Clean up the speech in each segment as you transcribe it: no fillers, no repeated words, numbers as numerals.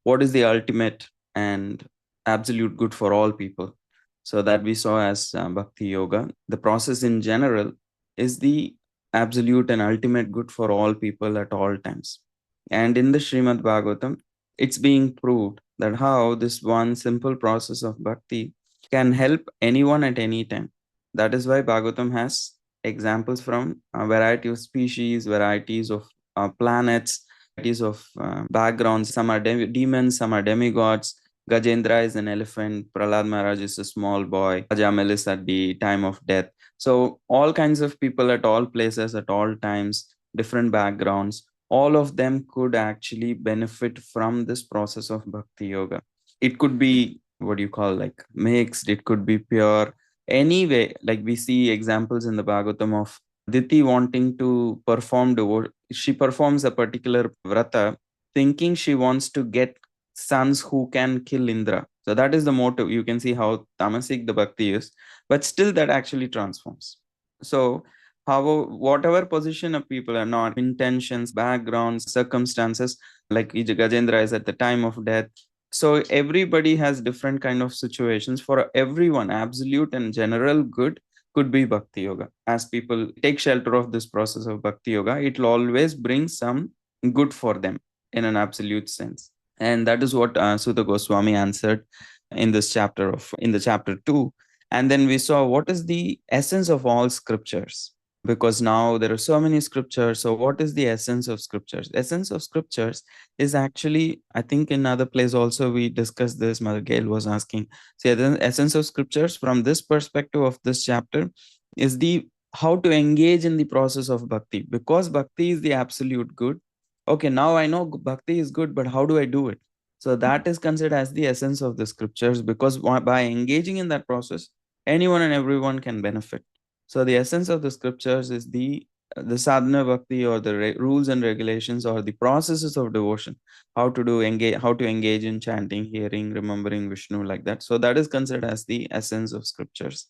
what is the ultimate and absolute good for all people. So that we saw as Bhakti Yoga. The process in general is the absolute and ultimate good for all people at all times. And in the Srimad Bhagavatam, it's being proved that how this one simple process of bhakti can help anyone at any time. That is why Bhagavatam has examples from a variety of species, varieties of planets, varieties of backgrounds. Some are demons, some are demigods. Gajendra is an elephant. Prahlad Maharaj is a small boy. Ajamil is at the time of death. So all kinds of people at all places, at all times, different backgrounds, all of them could actually benefit from this process of bhakti yoga. It could be what you call like mixed, it could be pure. Anyway, like we see examples in the Bhagavatam of Diti wanting to perform devotion. She performs a particular vrata thinking she wants to get sons who can kill Indra. So that is the motive. You can see how tamasic the bhakti is, but still that actually transforms. So however, whatever position of people are not, intentions, backgrounds, circumstances, like Gajendra is at the time of death. So everybody has different kind of situations. For everyone, absolute and general good could be bhakti yoga. As people take shelter of this process of bhakti yoga, it will always bring some good for them in an absolute sense. And that is what Sutta Goswami answered in this chapter of in the chapter 2. And then we saw what is the essence of all scriptures, because now there are so many scriptures. So what is the essence of scriptures? Essence of scriptures is actually, I think in other place also we discussed this. Mother Gail was asking. See, the essence of scriptures from this perspective of this chapter is the how to engage in the process of bhakti, because bhakti is the absolute good. Okay, now I know bhakti is good, but how do I do it? So that is considered as the essence of the scriptures, because by engaging in that process, anyone and everyone can benefit. So the essence of the scriptures is the sadhana bhakti, or the rules and regulations, or the processes of devotion, how to engage in chanting, hearing, remembering Vishnu, like that. So that is considered as the essence of scriptures.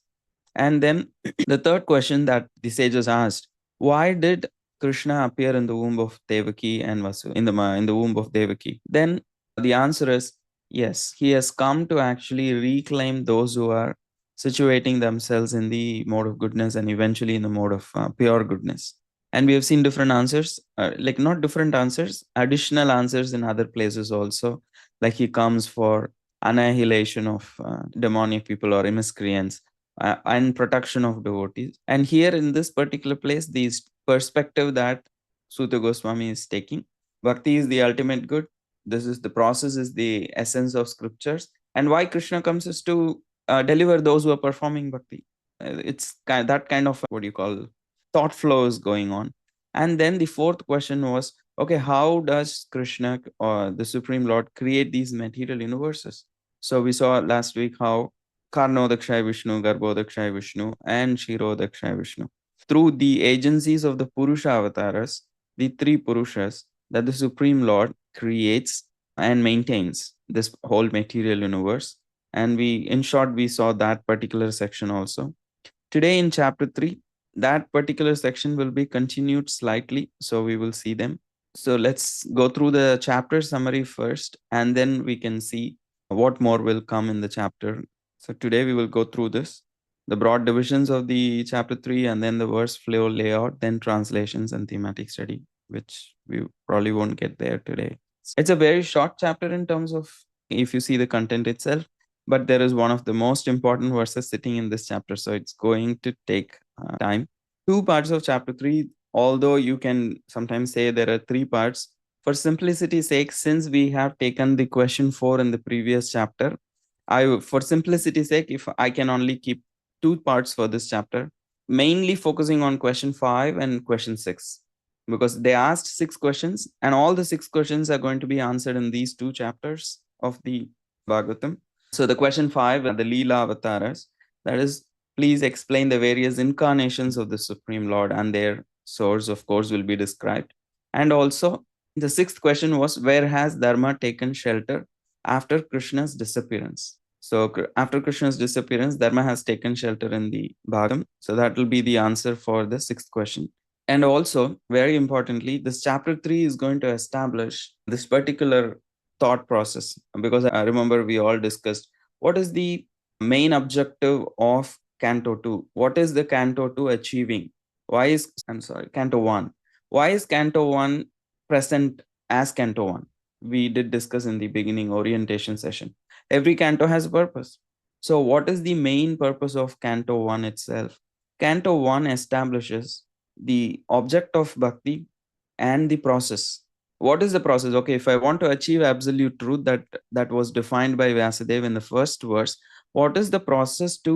And then the third question that the sages asked: why did Krishna appear in the womb of Devaki and Vasu, in the womb of Devaki? Then the answer is yes, he has come to actually reclaim those who are situating themselves in the mode of goodness and eventually in the mode of pure goodness. And we have seen different answers, like not different answers, additional answers in other places also. Like he comes for annihilation of demonic people or miscreants, and protection of devotees. And here in this particular place, the perspective that Sutta Goswami is taking, bhakti is the ultimate good. This is the process, is the essence of scriptures. And why Krishna comes is to deliver those who are performing bhakti. It's that kind of what you call thought flow is going on. And then the fourth question was, okay, how does Krishna or the Supreme Lord create these material universes? So we saw last week how Karnodakshay Vishnu, Garbhodakshay Vishnu, and Shirodakshay Vishnu, through the agencies of the Purushavataras, the three Purushas, that the Supreme Lord creates and maintains this whole material universe. And in short, we saw that particular section also. Today in chapter 3, that particular section will be continued slightly, so we will see them. So let's go through the chapter summary first, and then we can see what more will come in the chapter. So today we will go through this, the broad divisions of the chapter 3, and then the verse flow layout, then translations and thematic study, which we probably won't get there today. It's a very short chapter in terms of if you see the content itself, but there is one of the most important verses sitting in this chapter, so it's going to take time. Two parts of chapter 3, although you can sometimes say there are three parts. For simplicity's sake, since we have taken the question 4 in the previous chapter, for simplicity's sake, if I can only keep two parts for this chapter, mainly focusing on question 5 and question 6, because they asked 6 questions, and all the 6 questions are going to be answered in these two chapters of the Bhagavatam. So the question 5, the Leela Avataras, that is, please explain the various incarnations of the Supreme Lord, and their source, of course, will be described. And also, the 6th question was, where has Dharma taken shelter after Krishna's disappearance? So after Krishna's disappearance, Dharma has taken shelter in the Bhagavatam. So that will be the answer for the 6th question. And also, very importantly, this chapter 3 is going to establish this particular thought process, because I remember we all discussed what is the main objective of Canto 2. What is the Canto 2 achieving? Why is, I'm sorry, Canto 1? Why is Canto 1 present as Canto 1? We did discuss in the beginning orientation session. Every canto has a purpose. So, what is the main purpose of Canto 1 itself? Canto 1 establishes the object of bhakti and the process. What is the process? Okay, if I want to achieve absolute truth that was defined by Vyasadeva in the first verse, what is the process to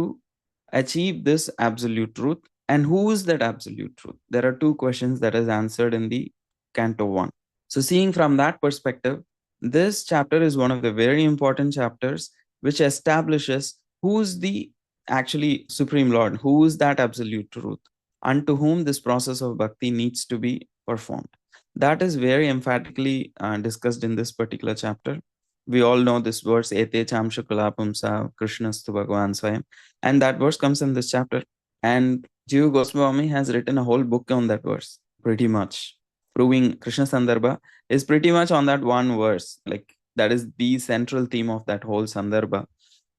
achieve this absolute truth? And who is that absolute truth? There are two questions that is answered in the Canto 1. So, seeing from that perspective, this chapter is one of the very important chapters which establishes who's the actually Supreme Lord, who is that absolute truth, unto whom this process of bhakti needs to be performed. That is very emphatically discussed in this particular chapter. We all know this verse, Ete cham shukala pumsa Krishnastu Bhagavan Swayam. And that verse comes in this chapter. And Jiva Goswami has written a whole book on that verse, pretty much. Proving Krishna Sandarbha is pretty much on that one verse. Like, that is the central theme of that whole Sandarbha.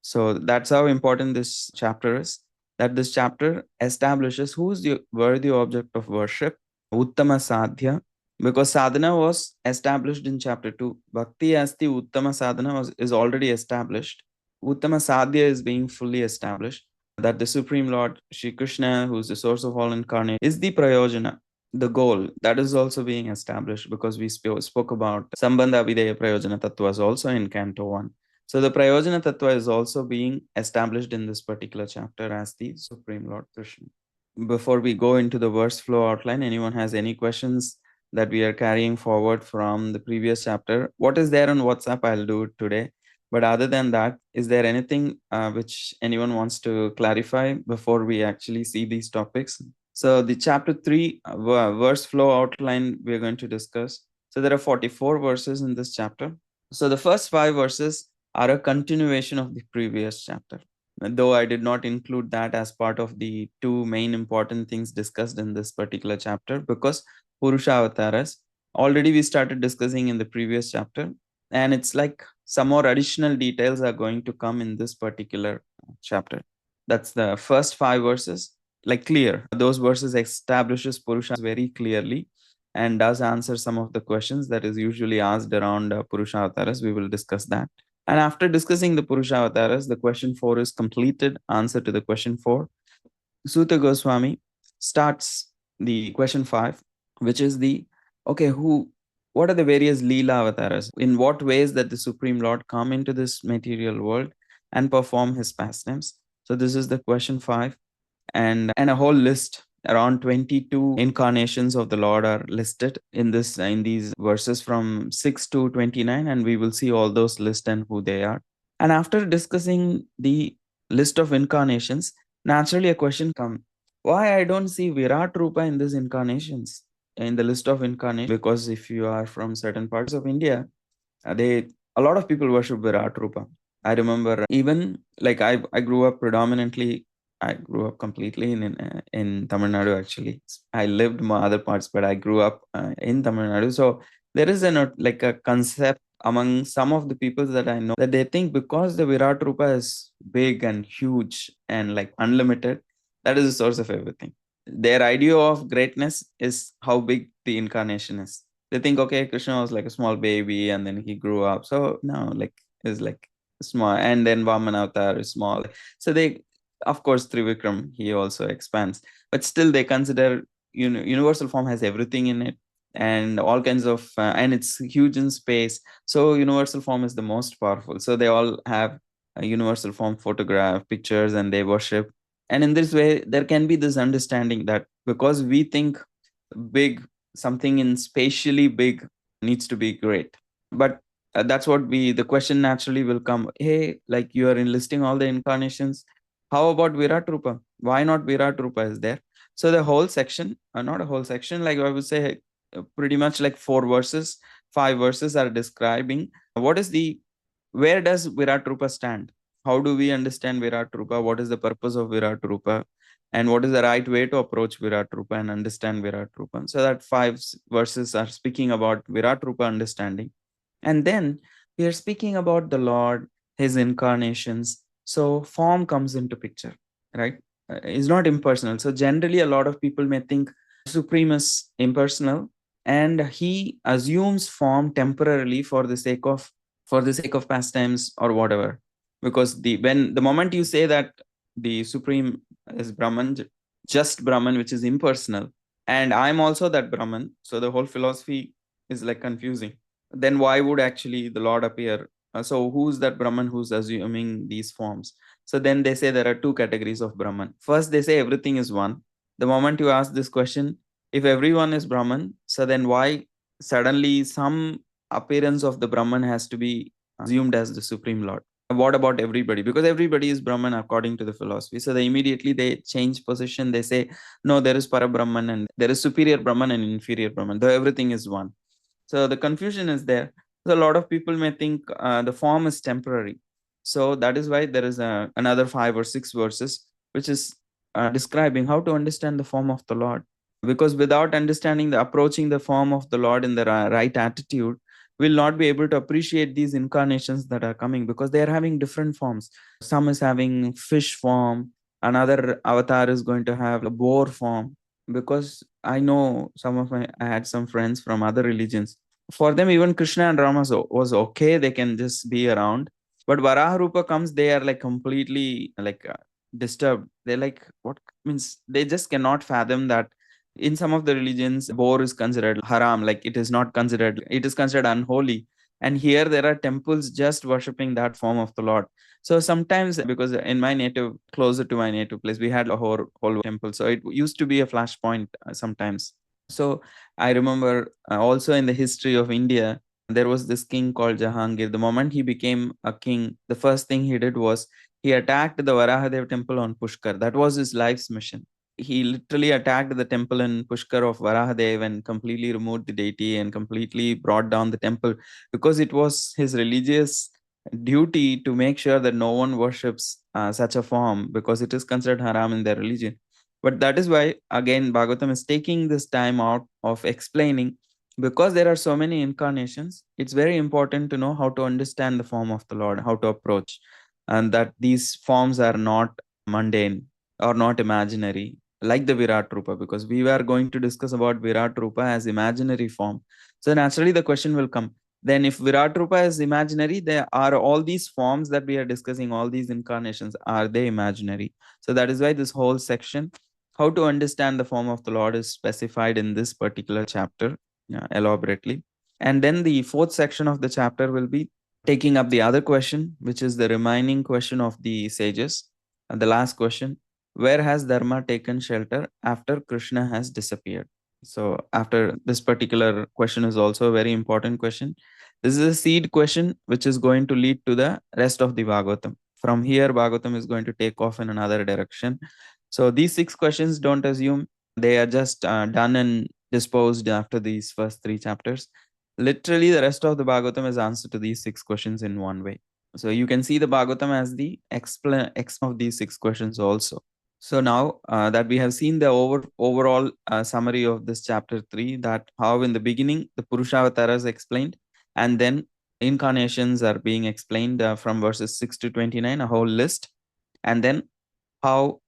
So that's how important this chapter is. That this chapter establishes who is the worthy object of worship, Uttama Sadhya, because sadhana was established in chapter 2. Bhakti as the Uttama sadhana is already established. Uttama Sadhya is being fully established. That the Supreme Lord, Shri Krishna, who is the source of all incarnate, is the Prayojana, the goal. That is also being established because we spoke about Sambandha Videya Prayojana Tattvas also in Canto 1. So the Prayojana Tattva is also being established in this particular chapter as the Supreme Lord Krishna. Before we go into the verse flow outline, anyone has any questions that we are carrying forward from the previous chapter? What is there on WhatsApp? I'll do it today. But other than that, is there anything which anyone wants to clarify before we actually see these topics? So the chapter 3 verse flow outline we're going to discuss. So there are 44 verses in this chapter. So the first 5 verses are a continuation of the previous chapter. Though I did not include that as part of the 2 main important things discussed in this particular chapter, because Purushavataras already we started discussing in the previous chapter, and it's like some more additional details are going to come in this particular chapter. That's the first 5 verses, like clear. Those verses establishes Purusha very clearly and does answer some of the questions that is usually asked around Purushavataras. We will discuss that. And after discussing the Purushavataras, the question 4 is completed. Answer to the question 4. Suta Goswami starts the question 5, which is the, okay, what are the various Leela avatars? In what ways that the Supreme Lord come into this material world and perform his pastimes? So this is the question 5. And a whole list, around 22 incarnations of the Lord are listed in these verses from 6 to 29, and we will see all those lists and who they are. And after discussing the list of incarnations, naturally a question comes: why I don't see Virat Rupa in these incarnations, in the list of incarnations? Because if you are from certain parts of India, a lot of people worship Virat Rupa. I remember even like I grew up predominantly. I grew up completely in Tamil Nadu. Actually, I lived my other parts, but I grew up in Tamil Nadu. So there is like a concept among some of the people that I know that they think because the Virat Rupa is big and huge and like unlimited, that is the source of everything. Their idea of greatness is how big the incarnation is. They think, okay, Krishna was like a small baby and then he grew up. So no, like is like small, and then Vamana Avatar is small. So they, of course, Trivikram, he also expands, but still they consider universal form has everything in it and all kinds of and it's huge in space. So universal form is the most powerful. So they all have a universal form photograph, pictures, and they worship. And in this way, there can be this understanding that because we think big, something in spatially big needs to be great. But that's what the question naturally will come. Hey, like you are enlisting all the incarnations. How about Virat Rupa? Why not Virat Rupa is there? So the whole section, not a whole section, like I would say, pretty much like 4 verses, 5 verses are describing where does Virat Rupa stand? How do we understand Virat Rupa? What is the purpose of Virat Rupa? And what is the right way to approach Virat Rupa and understand Virat Rupa? So that 5 verses are speaking about Virat Rupa understanding. And then We are speaking about the Lord, his incarnations. So form comes into picture, right? It's not impersonal. So generally, a lot of people may think Supreme is impersonal, and he assumes form temporarily for the sake of pastimes or whatever. Because the moment you say that the Supreme is Brahman, just Brahman, which is impersonal, and I'm also that Brahman, so the whole philosophy is like confusing. Then why would actually the Lord appear? So who's that Brahman who's assuming these forms? So then they say there are two categories of Brahman. First, they say everything is one. The moment you ask this question, if everyone is Brahman, so then why suddenly some appearance of the Brahman has to be assumed as the Supreme Lord? What about everybody? Because everybody is Brahman according to the philosophy. So they immediately they change position. They say, no, there is Para Brahman and there is superior Brahman and inferior Brahman, though everything is one. So the confusion is there. So a lot of people may think the form is temporary. So that is why there is another 5 or 6 verses which is describing how to understand the form of the Lord. Because without understanding the approaching the form of the Lord in the right attitude, we'll not be able to appreciate these incarnations that are coming because they are having different forms. Some is having fish form, another avatar is going to have a boar form, because I know I had some friends from other religions. For them, even Krishna and Rama was okay. They can just be around. But Varaha Rupa comes, they are like completely like disturbed. They're like, what means they just cannot fathom that in some of the religions, boar is considered haram, like it is considered unholy. And here there are temples just worshipping that form of the Lord. So sometimes, because in my native, closer to my native place, we had a whole temple. So it used to be a flashpoint sometimes. So I remember also in the history of India, there was this king called Jahangir. The moment he became a king, the first thing he did was he attacked the Varahadev temple on Pushkar. That was his life's mission. He literally attacked the temple in Pushkar of Varahadev and completely removed the deity and completely brought down the temple, because it was his religious duty to make sure that no one worships such a form, because it is considered haram in their religion. But that is why, again, Bhagavatam is taking this time out of explaining, because there are so many incarnations, it's very important to know how to understand the form of the Lord, how to approach, and that these forms are not mundane or not imaginary, like the Virat Rupa, because we were going to discuss about Virat Rupa as imaginary form. So naturally, the question will come, then if Virat Rupa is imaginary, there are all these forms that we are discussing, all these incarnations, are they imaginary? So that is why this whole section, how to understand the form of the Lord, is specified in this particular chapter elaborately. And then the fourth section of the chapter will be taking up the other question, which is the remaining question of the sages. And the last question, where has Dharma taken shelter after Krishna has disappeared? So, after this particular question is also a very important question. This is a seed question which is going to lead to the rest of the Bhagavatam. From here, Bhagavatam is going to take off in another direction. So, these 6 questions, don't assume they are just done and disposed after these first 3 chapters. Literally, the rest of the Bhagavatam is answer to these 6 questions in one way. So, you can see the Bhagavatam as the explain of these 6 questions also. So now that we have seen the overall summary of this chapter 3, that how in the beginning the Purushavataras explained, and then incarnations are being explained from verses 6 to 29, a whole list, and then how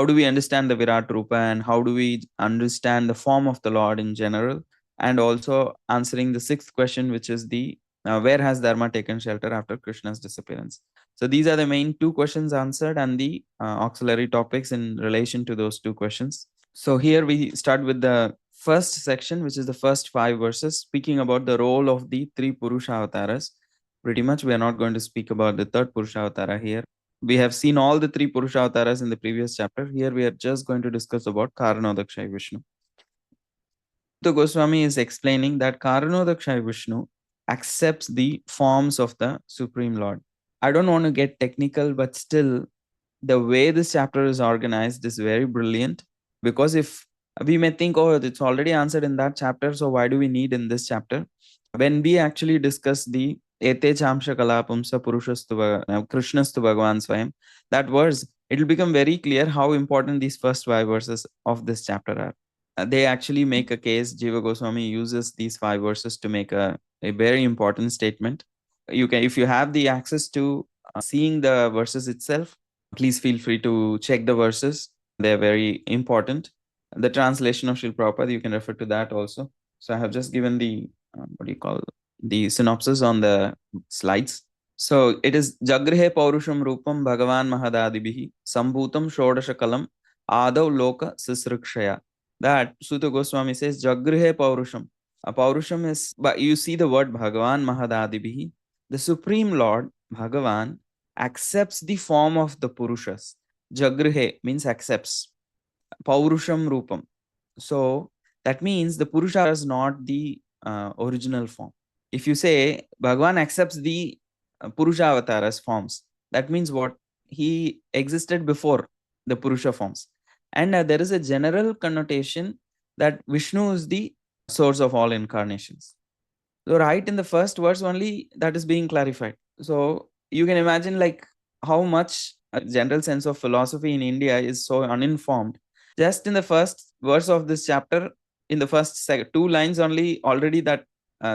do we understand the Virat Rupa, and how do we understand the form of the Lord in general, and also answering the sixth question, which is the where has Dharma taken shelter after Krishna's disappearance. So these are the main 2 questions answered, and the auxiliary topics in relation to those 2 questions. So here we start with the first section, which is the first 5 verses, speaking about the role of the 3 Purusha Pretty much, we are not going to speak about the third Purusha here. We have seen all the 3 Purusha in the previous chapter. Here we are just going to discuss about Karanodakshaya Vishnu. The Goswami is explaining that Karanodakshaya Vishnu accepts the forms of the Supreme Lord. I don't want to get technical, but still, the way this chapter is organized is very brilliant, because if we may think, oh, it's already answered in that chapter, so why do we need in this chapter? When we actually discuss the Ete Chamsha Kalapumsa Purushastu Krishnastu Bhagavan Swayam, that verse, it will become very clear how important these first 5 verses of this chapter are. They actually make a case. Jiva Goswami uses these 5 verses to make a very important statement. you can, if you have the access to seeing the verses itself, please feel free to check the verses. They're very important. The translation of Srila Prabhupada, you can refer to that also. So I have just given the what do you call, the synopsis on the slides. So it is Jagrihe Paurusham Rupam Bhagavan Mahadadibihi Sambhutam Shodashakalam Adav Loka Sisrikshaya. That Suta Goswami says Jagrihe Paurusham. A Paurusham is, but you see the word Bhagavan Mahadadibihi. The Supreme Lord Bhagavan accepts the form of the Purushas. Jagrihe means accepts. Paurusham Rupam. So that means the Purusha is not the original form. If you say Bhagavan accepts the Purushavataras forms, that means what? He existed before the Purusha forms. And there is a general connotation that Vishnu is the source of all incarnations. So right in the first verse only that is being clarified. So you can imagine like how much a general sense of philosophy in India is so uninformed. Just in the first verse of this chapter, in the first two lines only, already that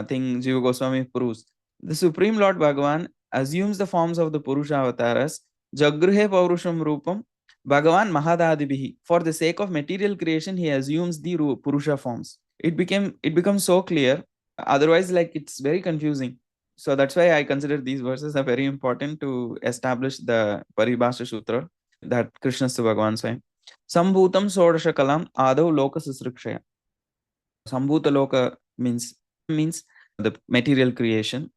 thing Jiva Goswami proves. The Supreme Lord Bhagavan assumes the forms of the Purusha avatars, Jagruhe Paurusham Rupam, Bhagavan Mahadadibihi. For the sake of material creation, he assumes the Purusha forms. It becomes so clear. Otherwise, like it's very confusing. So that's why I consider these verses are very important to establish the Paribhasha Sutra that Krishna to Bhagavan Swayam. Sambhutam Sodasha Kalam Adav Loka Sisrikshaya. Sambhuta Loka means the material creation.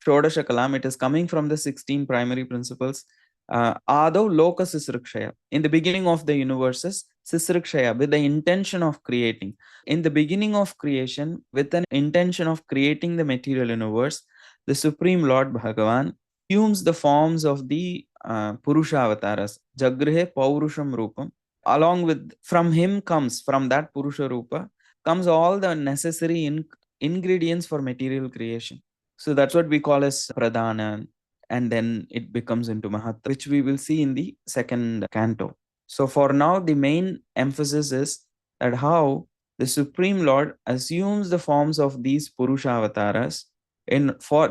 Shodasha Kalam, it is coming from the 16 primary principles. Adav Loka Sisrikshaya. In the beginning of the universes, Sisrikshaya, with the intention of creating. In the beginning of creation, with an intention of creating the material universe, the Supreme Lord Bhagavan assumes the forms of the Purushavataras, Jagrihe Paurusham Rupam. Along with, from him comes, from that Purusha Rupa, comes all the necessary ingredients for material creation. So that's what we call as Pradhana, and then it becomes into Mahatma, which we will see in the second canto. So for now, the main emphasis is that how the Supreme Lord assumes the forms of these Purusha avatars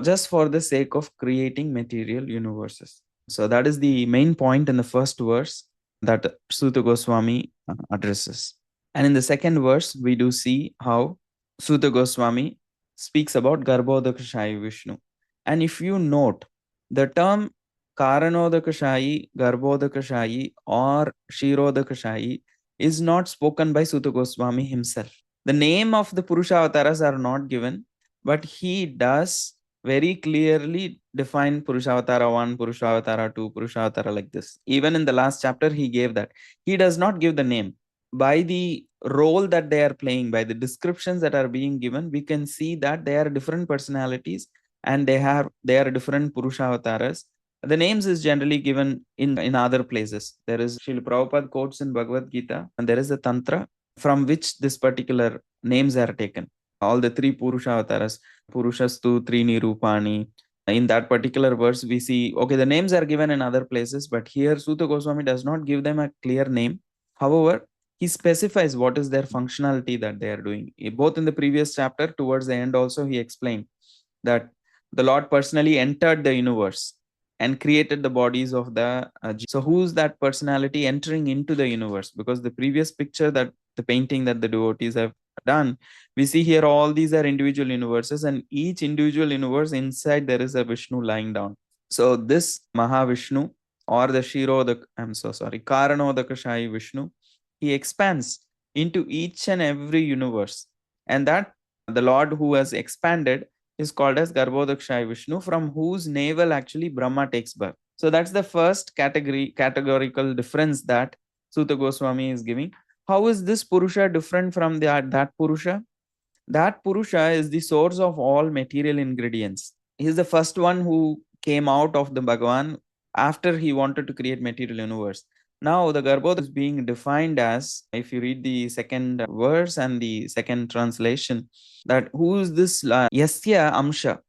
just for the sake of creating material universes. So that is the main point in the first verse that Suta Goswami addresses. And in the second verse, we do see how Suta Goswami speaks about Garbhodakashayi Vishnu. And if you note, the term Karanodakashayi, Garbhodakashayi, or Shirodakashayi is not spoken by Suta Goswami himself. The name of the Purusha avatars are not given, but he does very clearly define Purushavatara 1, Purushavatara 2, Purushavatara like this. Even in the last chapter, he gave that. He does not give the name. By the role that they are playing, by the descriptions that are being given, we can see that they are different personalities and they are different Purushavataras. The names is generally given in other places. There is Srila Prabhupada quotes in Bhagavad Gita, and there is a Tantra from which this particular names are taken. All the three Purushavataras, Purushastu Trini Rupani. In that particular verse, we see, okay, the names are given in other places, but here Suta Goswami does not give them a clear name. However, he specifies what is their functionality that they are doing. Both in the previous chapter, towards the end also, he explained that the Lord personally entered the universe and created the bodies of the so who's that personality entering into the universe? Because the previous picture, that the painting that the devotees have done, we see here all these are individual universes, and each individual universe inside there is a Vishnu lying down. So this Mahavishnu, or the Karanodakashayi Vishnu, he expands into each and every universe. And that the Lord who has expanded is called as Garbhodakashayi Vishnu, from whose navel actually Brahma takes birth. So that's the first categorical difference that Suta Goswami is giving. How is this Purusha different from that Purusha? That Purusha is the source of all material ingredients. He is the first one who came out of the Bhagavan after he wanted to create material universe. Now the Garbhodaka is being defined as, if you read the second verse and the second translation, that who is this Yasya Amsha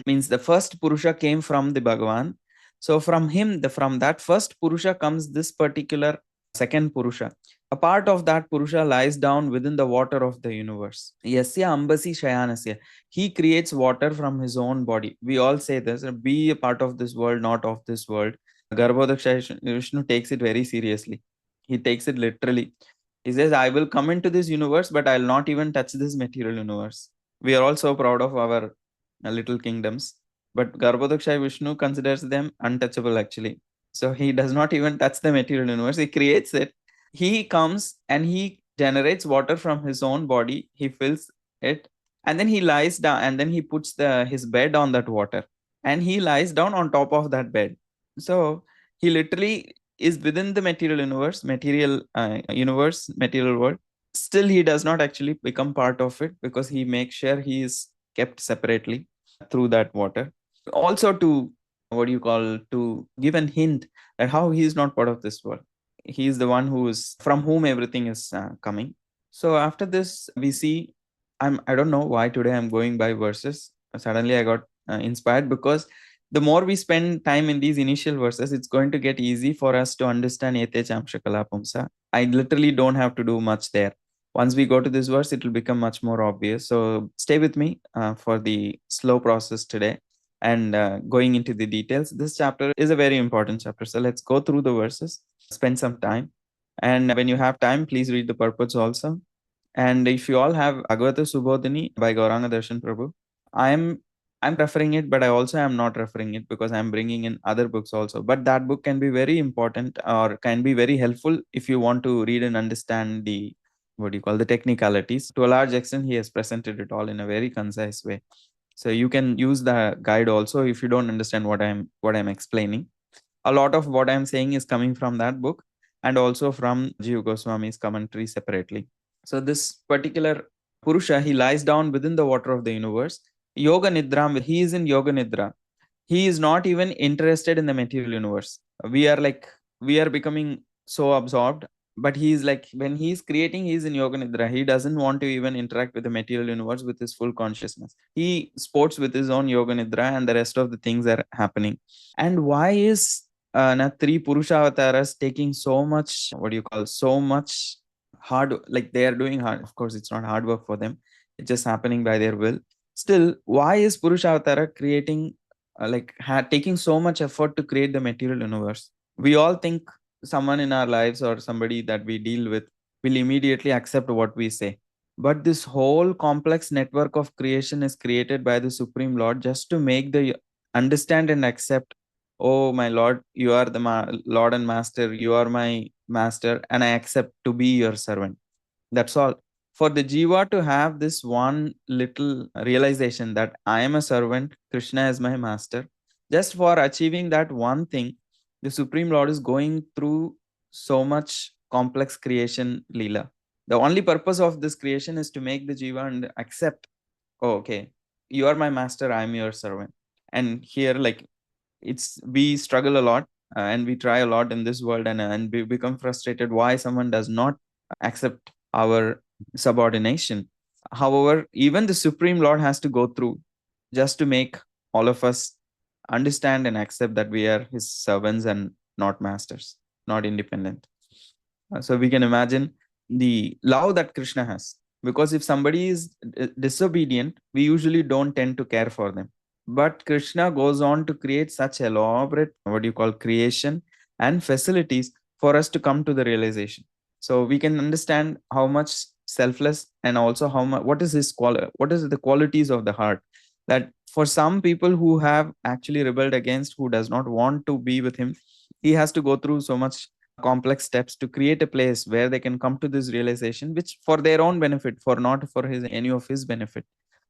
means the first Purusha came from the Bhagavan. So from him, from that first Purusha comes this particular second Purusha. a part of that Purusha lies down within the water of the universe. Yasya ambasi shayanasya. He creates water from his own body. We all say this, be a part of this world, not of this world. Garbhodaksha Vishnu takes it very seriously. He takes it literally. He says, I will come into this universe, but I'll not even touch this material universe. We are all so proud of our little kingdoms. But Garbhodaksha Vishnu considers them untouchable actually. So he does not even touch the material universe. He creates it. He comes and he generates water from his own body. He fills it, and then he lies down, and then he puts his bed on that water, and he lies down on top of that bed. So he literally is within the material universe, material world. Still, he does not actually become part of it because he makes sure he is kept separately through that water. Also, to to give an hint at how he is not part of this world. He is the one who is from whom everything is coming. So after this, we see. I don't know why today I'm going by verses. Suddenly, I got inspired because the more we spend time in these initial verses, it's going to get easy for us to understand Ete Chamshakala Pumsa. I literally don't have to do much there. Once we go to this verse, it will become much more obvious. So stay with me for the slow process today and going into the details. This chapter is a very important chapter. So let's go through the verses, spend some time. And when you have time, please read the purpose also. And if you all have Bhagavata Subodhini by Gauranga Darshan Prabhu, I'm referring it, but I also am not referring it because I'm bringing in other books also. But that book can be very important or can be very helpful if you want to read and understand the the technicalities. To a large extent, he has presented it all in a very concise way. So you can use the guide also if you don't understand what I'm explaining. A lot of what I'm saying is coming from that book and also from Jiva Goswami's commentary separately. So this particular Purusha, he lies down within the water of the universe. Yoga Nidra, he is in Yoga Nidra. He is not even interested in the material universe. We are becoming so absorbed, but he's like, when he's creating, he's in Yoga Nidra. He doesn't want to even interact with the material universe with his full consciousness. He sports with his own Yoga Nidra, and the rest of the things are happening. And why is three Purushavataras taking so much, so much hard, like they are doing hard. Of course, it's not hard work for them. It's just happening by their will. Still, why is Purushavatara creating, taking so much effort to create the material universe? We all think someone in our lives or somebody that we deal with will immediately accept what we say. But this whole complex network of creation is created by the Supreme Lord just to make the understand and accept, oh my Lord, you are the Lord and Master, you are my Master, and I accept to be your servant. That's all. For the Jiva to have this one little realization that I am a servant, Krishna is my master, just for achieving that one thing, the Supreme Lord is going through so much complex creation Leela. The only purpose of this creation is to make the Jiva and accept, oh, okay, you are my master, I am your servant. And here, like, we struggle a lot and we try a lot in this world, and we become frustrated why someone does not accept our subordination. However, even the Supreme Lord has to go through just to make all of us understand and accept that we are his servants and not masters, not independent. So we can imagine the love that Krishna has. Because if somebody is disobedient, we usually don't tend to care for them. But Krishna goes on to create such elaborate, creation and facilities for us to come to the realization. So we can understand how much selfless and also how much, what is the qualities of the heart. That for some people who have actually rebelled against, who does not want to be with him, he has to go through so much complex steps to create a place where they can come to this realization, which for their own benefit, for not for his any of his benefit,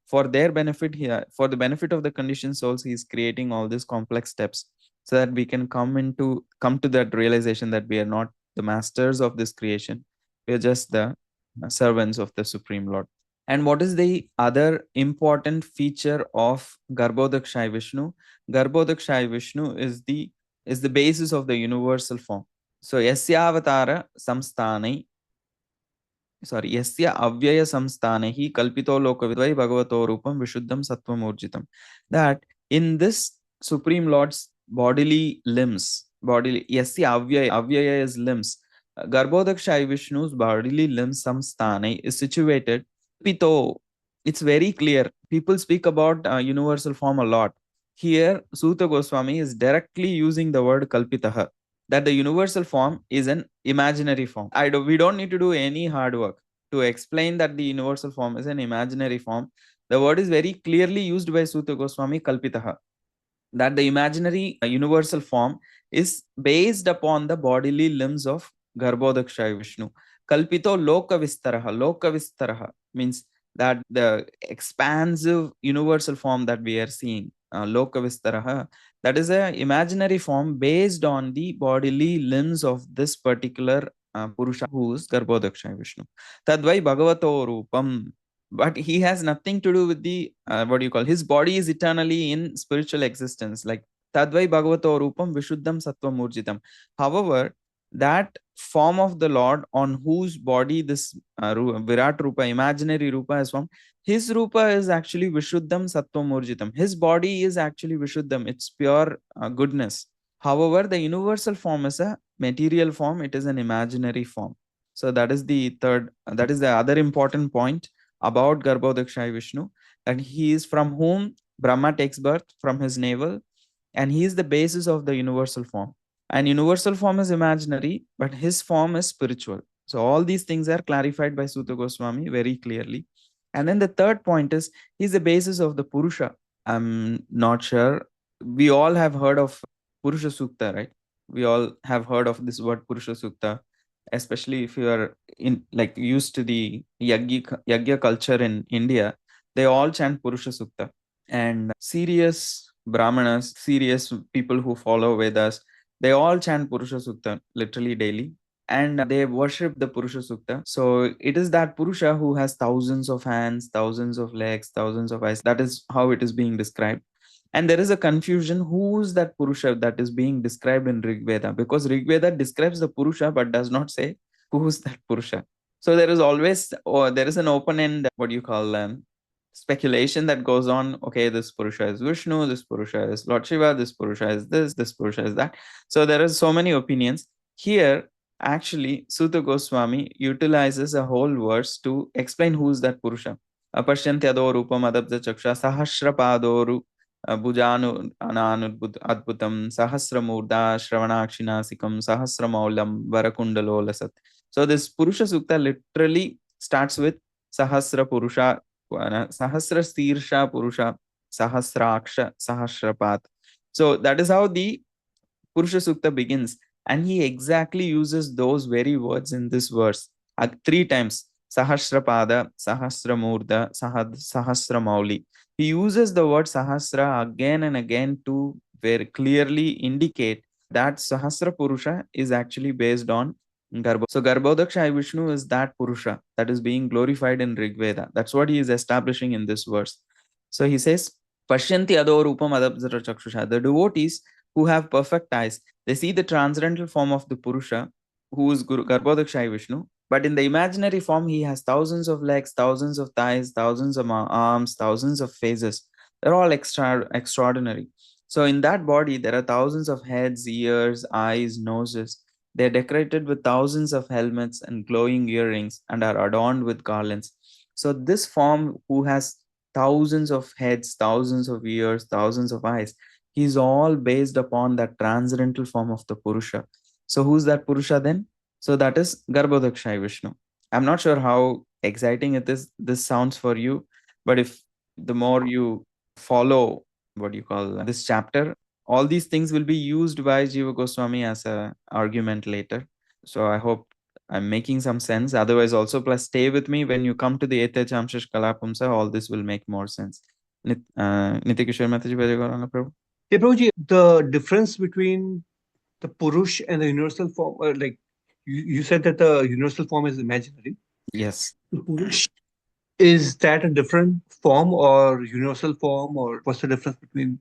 for their benefit here, for the benefit of the conditioned souls, he is creating all these complex steps so that we can come to that realization that we are not the masters of this creation, we are just the servants of the Supreme Lord. And what is the other important feature of Garbhodakshai Vishnu? Garbhodakshai Vishnu is the basis of the universal form. So Yasya avyaya samsthanehi kalpito lokavidvai bhagavato rupam vishuddham sattvam urjitam. That in this Supreme Lord's bodily limbs, Yasya avyaya is limbs. Garbhodakshai Vishnu's bodily limb samsthane is situated. Pito, it's very clear. People speak about universal form a lot. Here, Suta Goswami is directly using the word kalpitaha, that the universal form is an imaginary form. We don't need to do any hard work to explain that the universal form is an imaginary form. The word is very clearly used by Suta Goswami, kalpitaha, that the imaginary universal form is based upon the bodily limbs of Garbhodakshaya Vishnu. Kalpito Lokavistaraha. Lokavistaraha means that the expansive universal form that we are seeing, Lokavistaraha, that is an imaginary form based on the bodily limbs of this particular Purusha who is Garbhodakshaya Vishnu. Tadvai Bhagavato Rupam, but he has nothing to do with the what do you call, his body is eternally in spiritual existence, like tadvai bhagavato rupam vishuddham sattvam urjitam. However, that form of the Lord on whose body this virat rupa, imaginary rupa is formed, his rupa is actually vishuddham sattvam urjitam. His body is actually vishuddham, it's pure goodness. However, the universal form is a material form, it is an imaginary form. So that is the third, that is the other important point about Garbhodakshaya Vishnu, that he is from whom Brahma takes birth from his navel, and he is the basis of the universal form. And universal form is imaginary, but his form is spiritual. So all these things are clarified by Suta Goswami very clearly. And then the third point is he's the basis of the Purusha. I'm not sure. We all have heard of Purusha Sukta, right? We all have heard of this word Purusha Sukta, especially if you are in like used to the yagya culture in India. They all chant Purusha Sukta, and serious brahmanas, serious people who follow Vedas, they all chant Purusha Sukta literally daily, and they worship the Purusha Sukta. So it is that Purusha who has thousands of hands, thousands of legs, thousands of eyes. That is how it is being described. And there is a confusion, who's that Purusha that is being described in Rig Veda, because Rig Veda describes the Purusha but does not say who's that Purusha. So there is always, or there is an open end, what do you call speculation that goes on. Okay, this Purusha is Vishnu, this Purusha is Lord Shiva, this Purusha is this Purusha is that. So there are so many opinions. Here, actually, Suta Goswami utilizes a whole verse to explain who's that Purusha. Apashyantyado rupam adabja chaksha sahasra padoru Bhujanu Adbhutam Sahasramurda Shravanakshinaasikam Sahasramaulam Varakundalolasat. So this Purusha Sukta literally starts with Sahasra Purusha, Sahasra Stirsha Purusha, Sahasraksha, Sahasrapat. So that is how the Purusha Sukta begins. And he exactly uses those very words in this verse three times. Sahasrapada, Sahasramurda, Sahasramauli. He uses the word Sahasra again and again to very clearly indicate that Sahasra Purusha is actually based on Garbhodakshaya. So Garbhodakshaya Vishnu is that Purusha that is being glorified in Rig Veda. That's what he is establishing in this verse. So he says, Pashyanti ado rupam adabjara chakshusha. The devotees who have perfect eyes, they see the transcendental form of the Purusha, who is Garbhodakshaya Vishnu. But in the imaginary form, he has thousands of legs, thousands of thighs, thousands of arms, thousands of faces. They're all extraordinary. So in that body, there are thousands of heads, ears, eyes, noses. They're decorated with thousands of helmets and glowing earrings and are adorned with garlands. So this form, who has thousands of heads, thousands of ears, thousands of eyes, he's all based upon that transcendental form of the Purusha. So who's that Purusha then? So that is Garbhodakshaya Vishnu. I'm not sure how exciting this sounds for you, but if the more you follow what you call this chapter, all these things will be used by Jiva Goswami as a argument later. So I hope I'm making some sense. Otherwise, also plus stay with me when you come to the Etechamshish Kalapumsa, all this will make more sense. Nitikishwar Mataji, Prabhu. Hey, Prabhuji, the difference between the Purush and the universal form, like you said that the universal form is imaginary. Yes. The Purush, is that a different form or universal form, or what's the difference between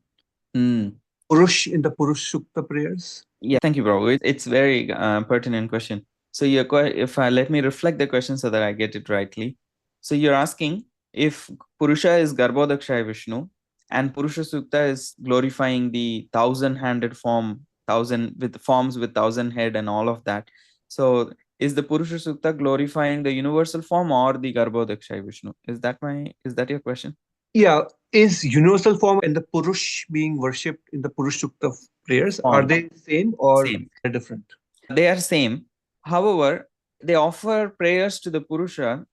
Purush in the Purush Sukta prayers? Yeah, thank you, bro. It's very pertinent question. So if I let me reflect the question so that I get it rightly. So you're asking if Purusha is Garbhodakshaya Vishnu and Purusha Sukta is glorifying the thousand-handed form, thousand with forms with thousand head and all of that. So Is the Purusha Sukta glorifying the universal form or the Garbhodakshaya Vishnu? Is that your question? Yeah, is universal form and the Purush being worshipped in the Purush Sukta prayers, are Form. they same or Same. different? They are same. However, they offer prayers to the Purusha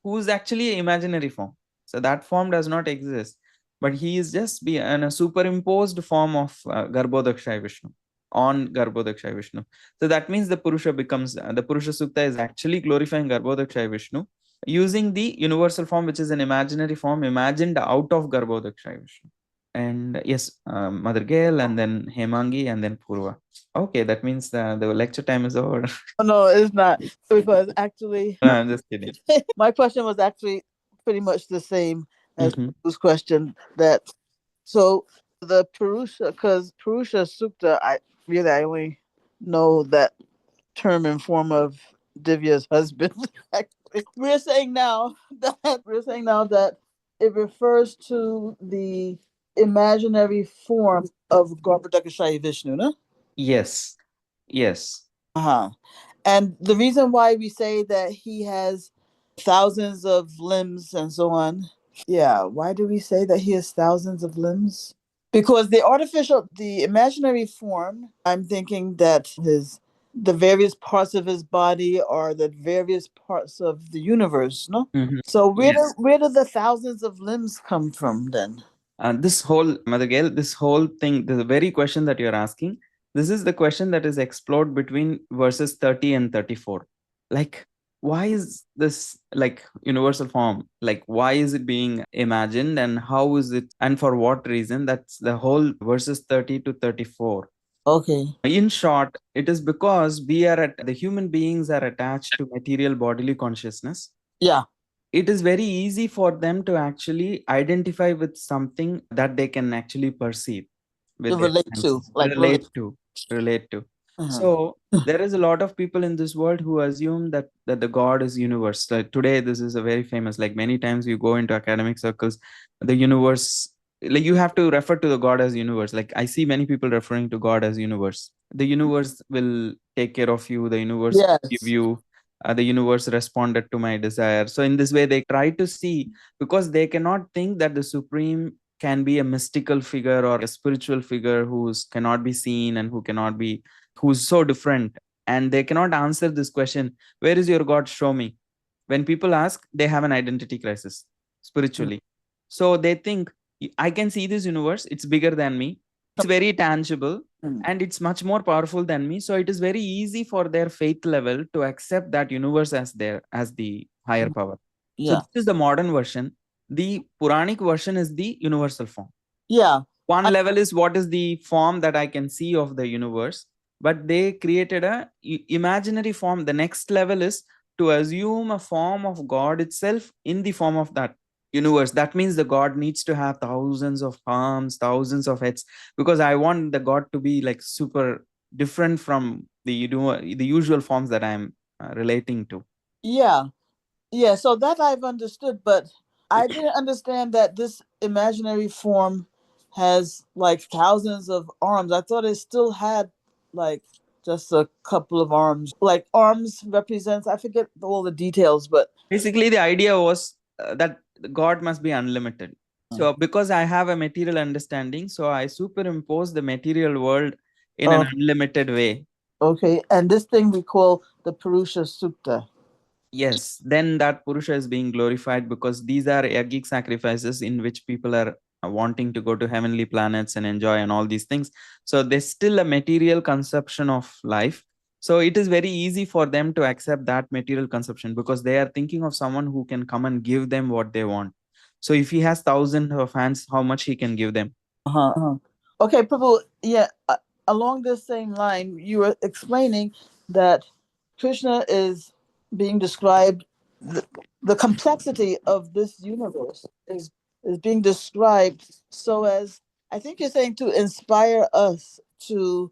who is actually an imaginary form. So that form does not exist, but he is just be in a superimposed form of Garbhodakshaya Vishnu on Garbhodakshaya Vishnu. So that means the Purusha becomes the Purusha Sukta is actually glorifying Garbhodakshaya Vishnu using the universal form, which is an imaginary form imagined out of Garbhodakshaya Vishnu. And yes, Mother Gail, and then Hemangi, and then Purva. Okay, that means the lecture time is over. Oh, no, it's not. Because actually, No, I'm just kidding. my question was actually pretty much the same as Mhm. Prabhu's question. That so the Purusha, because Purusha Sukta, I only know that term in form of Divya's husband. Actually, we're saying now that it refers to the imaginary form of Garbhodakashaya Vishnu, no? Yes, yes. Uh-huh. And the reason why we say that he has thousands of limbs and so on, yeah, why do we say that he has thousands of limbs? Because the imaginary form, I'm thinking that the various parts of his body are the various parts of the universe, no? Mhm. So Yes. where do the thousands of limbs come from then? This whole, Mother Gail, this whole thing, the very question that you're asking, this is the question that is explored between verses 30 and 34. Like, why is this like universal form? Like, why is it being imagined and how is it and for what reason? That's the whole verses 30 to 34. Okay. In short, it is because the human beings are attached to material bodily consciousness. Yeah. It is very easy for them to actually identify with something that they can actually perceive To with their relate to, senses, like relate. relate to. Uh-huh. So there is a lot of people in this world who assume that the God is universe. Like today, this is a very famous. Like many times you go into academic circles, the universe. Like you have to refer to the God as universe. Like I see many people referring to God as universe. The universe will take care of you. The universe will give Yes. you. The universe responded to my desire. So in this way, they try to see because they cannot think that the supreme can be a mystical figure or a spiritual figure who's cannot be seen and who's so different, and they cannot answer this question, where is your God, show me. When people ask, they have an identity crisis spiritually. So they think, I can see this universe, it's bigger than me, it's very tangible, Mm. and it's much more powerful than me, so it is very easy for their faith level to accept that universe as the higher power. So Yeah. this is the modern version. The Puranic version is the universal form. Yeah. One level is what is the form that I can see of the universe, but they created a imaginary form. The next level is to assume a form of God itself in the form of that universe. That means the God needs to have thousands of arms, thousands of heads, because I want the God to be like super different from the usual forms that I'm relating to. Yeah. Yeah. So that I've understood, but I didn't understand that this imaginary form has like thousands of arms. I thought it still had like just a couple of arms. Like arms represents, I forget all the details, but Basically, the idea was that God must be unlimited. So, because I have a material understanding, so I superimpose the material world in an uh, unlimited way. okay. And this thing we call the Purusha Sukta. Yes, then that Purusha is being glorified because these are yogic sacrifices in which people are wanting to go to heavenly planets and enjoy and all these things. So there's still a material conception of life. So it is very easy for them to accept that material conception because they are thinking of someone who can come and give them what they want. So if he has thousands of hands, how much he can give them? Uh-huh. Uh-huh. Okay, Prabhu, yeah, along this same line, you were explaining that Krishna is being described, the complexity of this universe is being described so as, I think you're saying, to inspire us to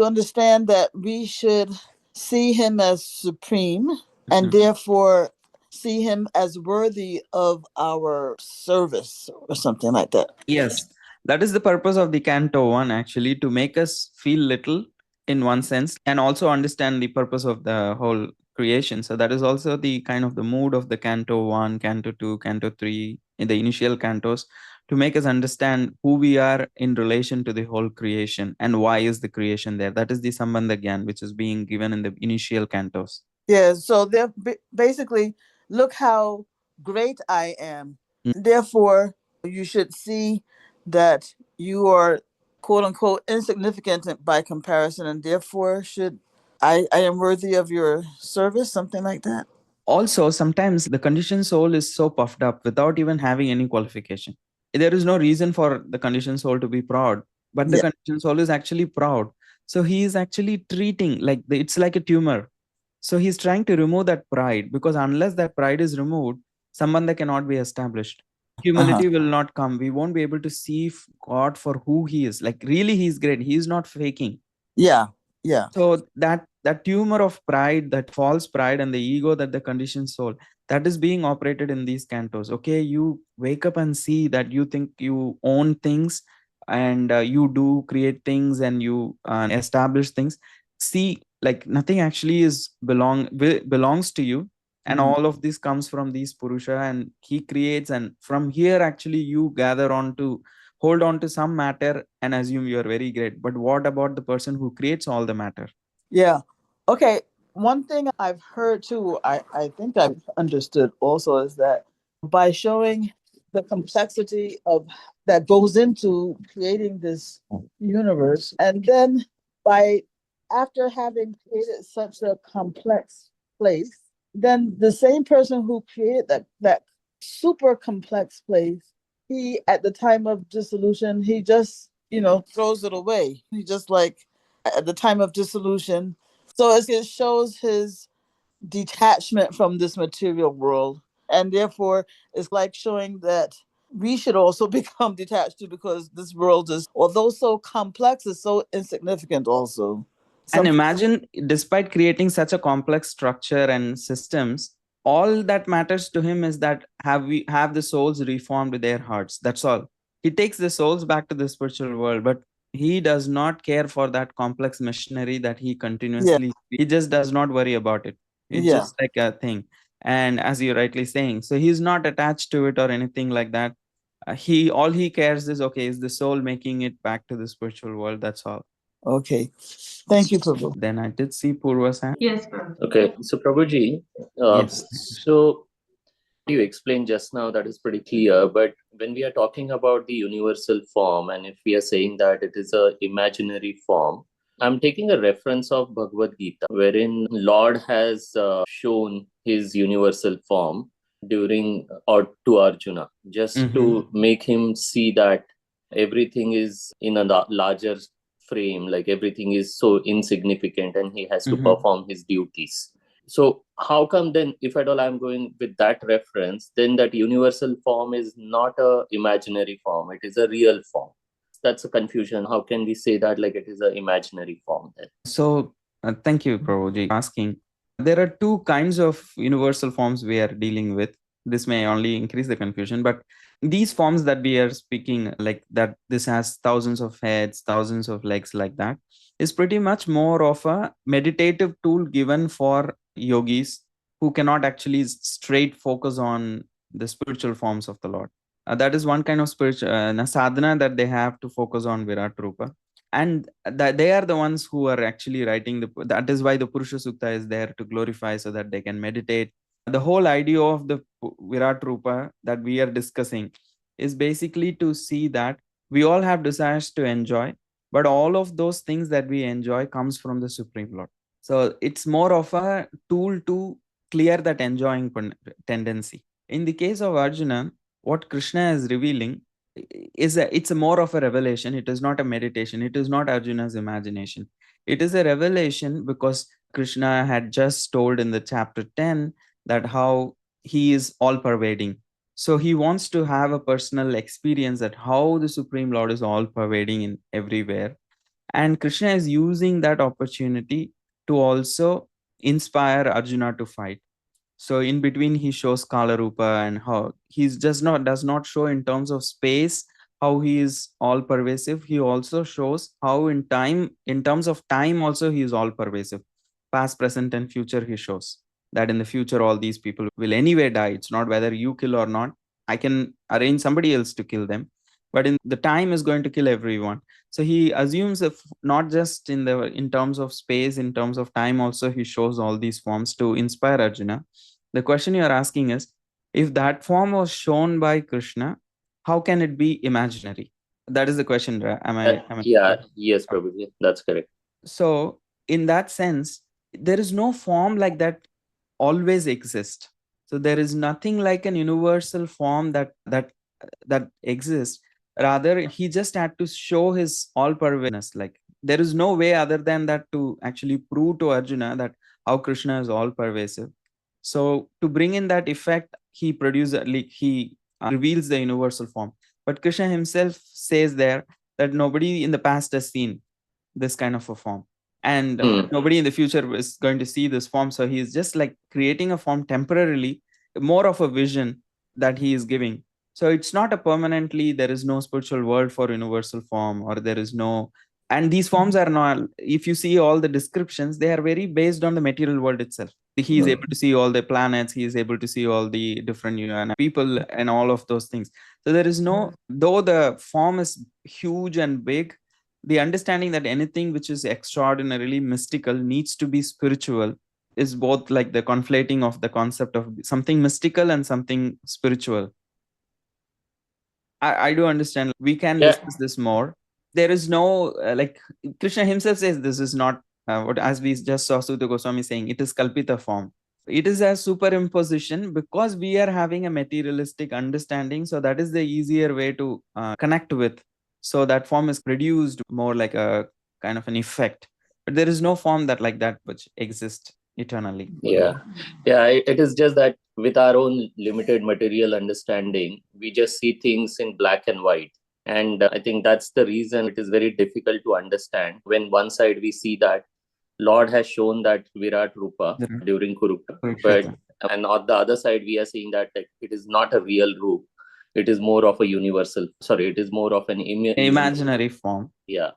understand that we should see him as supreme and therefore see him as worthy of our service or something like that. Yes, that is the purpose of the Canto 1 actually, to make us feel little in one sense and also understand the purpose of the whole creation. So that is also the kind of the mood of the Canto 1, Canto 2, Canto 3, in the initial cantos, to make us understand who we are in relation to the whole creation and why is the creation there. That is the Sambandha Gyan, which is being given in the initial cantos. Yeah, so they're basically, look how great I am. Therefore, you should see that you are quote unquote insignificant by comparison, and therefore should I am worthy of your service, something like that. Also, sometimes the conditioned soul is so puffed up without even having any qualification. There is no reason for the conditioned soul to be proud, but the conditioned soul is actually proud. So he is actually treating like it's like a tumor. So he's trying to remove that pride, because unless that pride is removed, Sambandha cannot be established. Humility will not come. We won't be able to see God for who he is. Like really, he's great. He's not faking. Yeah. So that tumor of pride, that false pride and the ego, that the conditioned soul, that is being operated in these cantos. Okay, you wake up and see that you think you own things, and you do create things, and you establish things. See, like nothing actually belongs to you, and all of this comes from these Purusha, and he creates, and from here actually you gather on to hold on to some matter and assume you are very great. But what about the person who creates all the matter? Yeah. Okay. One thing I've heard too, I think I've understood also, is that by showing the complexity of that goes into creating this universe, and then by after having created such a complex place, then the same person who created that super complex place, he at the time of dissolution, he just throws it away. He just like at the time of dissolution. So it shows his detachment from this material world. And therefore, it's like showing that we should also become detached too, because this world is, although so complex, is so insignificant also. And imagine, despite creating such a complex structure and systems, all that matters to him is that have the souls reformed with their hearts. That's all. He takes the souls back to the spiritual world, but he does not care for that complex machinery that he continuously. He just does not worry about it. It's just like a thing. And as you're rightly saying, so he's not attached to it or anything like that. All he cares is, okay, is the soul making it back to the spiritual world? That's all. Okay. Thank you, Prabhu. Then I did see Purva's hand. Yes, Prabhu. Okay, so Prabhuji, Yes. so you explained just now, that is pretty clear, but when we are talking about the universal form, and if we are saying that it is a imaginary form, I'm taking a reference of Bhagavad Gita, wherein Lord has shown his universal form during or to Arjuna, just to make him see that everything is in a larger frame, like everything is so insignificant and he has to perform his duties. So how come then, if at all I'm going with that reference, then that universal form is not a imaginary form, it is a real form? That's a confusion. How can we say that like it is an imaginary form then? So thank you, Prabhuji, asking. There are two kinds of universal forms we are dealing with. This may only increase the confusion, but these forms that we are speaking, like that this has thousands of heads, thousands of legs, like that, is pretty much more of a meditative tool given for yogis who cannot actually straight focus on the spiritual forms of the Lord. That is one kind of spiritual sadhana that they have to focus on Virat Rupa. And that they are the ones who are actually writing that is why the Purusha Sukta is there, to glorify, so that they can meditate. The whole idea of the Virat Rupa that we are discussing is basically to see that we all have desires to enjoy, but all of those things that we enjoy comes from the Supreme Lord. So it's more of a tool to clear that enjoying tendency. In the case of Arjuna, what Krishna is revealing it's a more of a revelation. It is not a meditation. It is not Arjuna's imagination. It is a revelation because Krishna had just told in the chapter 10 that how he is all pervading. So he wants to have a personal experience that how the Supreme Lord is all pervading in everywhere. And Krishna is using that opportunity to also inspire Arjuna to fight. So in between he shows Kala Rupa, and how he's just not does not show in terms of space how he is all pervasive. He also shows how in terms of time also he is all pervasive. Past, present, and future he shows. that in the future all these people will anyway die. It's not whether you kill or not. I can arrange somebody else to kill them, but in the time is going to kill everyone. So he assumes not just in terms of space, in terms of time also, he shows all these forms to inspire Arjuna. The question you are asking is, if that form was shown by Krishna, how can it be imaginary? That is the question. Yes, probably that's correct. So in that sense, there is no form like that always exist. So there is nothing like an universal form that exists. Rather, he just had to show his all-pervasiveness. Like, there is no way other than that to actually prove to Arjuna that how Krishna is all-pervasive. So to bring in that effect, he reveals the universal form. But Krishna himself says there that nobody in the past has seen this kind of a form, and nobody in the future is going to see this form. So he is just like creating a form temporarily, more of a vision that he is giving. So it's not a permanently, there is no spiritual world for universal form, or there is no, and these forms are not, if you see all the descriptions, they are very based on the material world itself. He is able to see all the planets, he is able to see all the different people and all of those things. So there is no, though the form is huge and big, the understanding that anything which is extraordinarily mystical needs to be spiritual is both like the conflating of the concept of something mystical and something spiritual. I do understand. We can discuss this more. There is no, like Krishna himself says, this is not what, as we just saw Sutta Goswami saying, it is kalpita form. It is a superimposition because we are having a materialistic understanding. So that is the easier way to connect with. So that form is produced more like a kind of an effect. But there is no form that like that which exists eternally. It is just that with our own limited material understanding, we just see things in black and white. And I think that's the reason it is very difficult to understand. When one side we see that Lord has shown that Virat Rupa during Kurukshetra, and on the other side we are seeing that it is not a real Rup. It is more of a universal, it is more of an imaginary form. Yeah,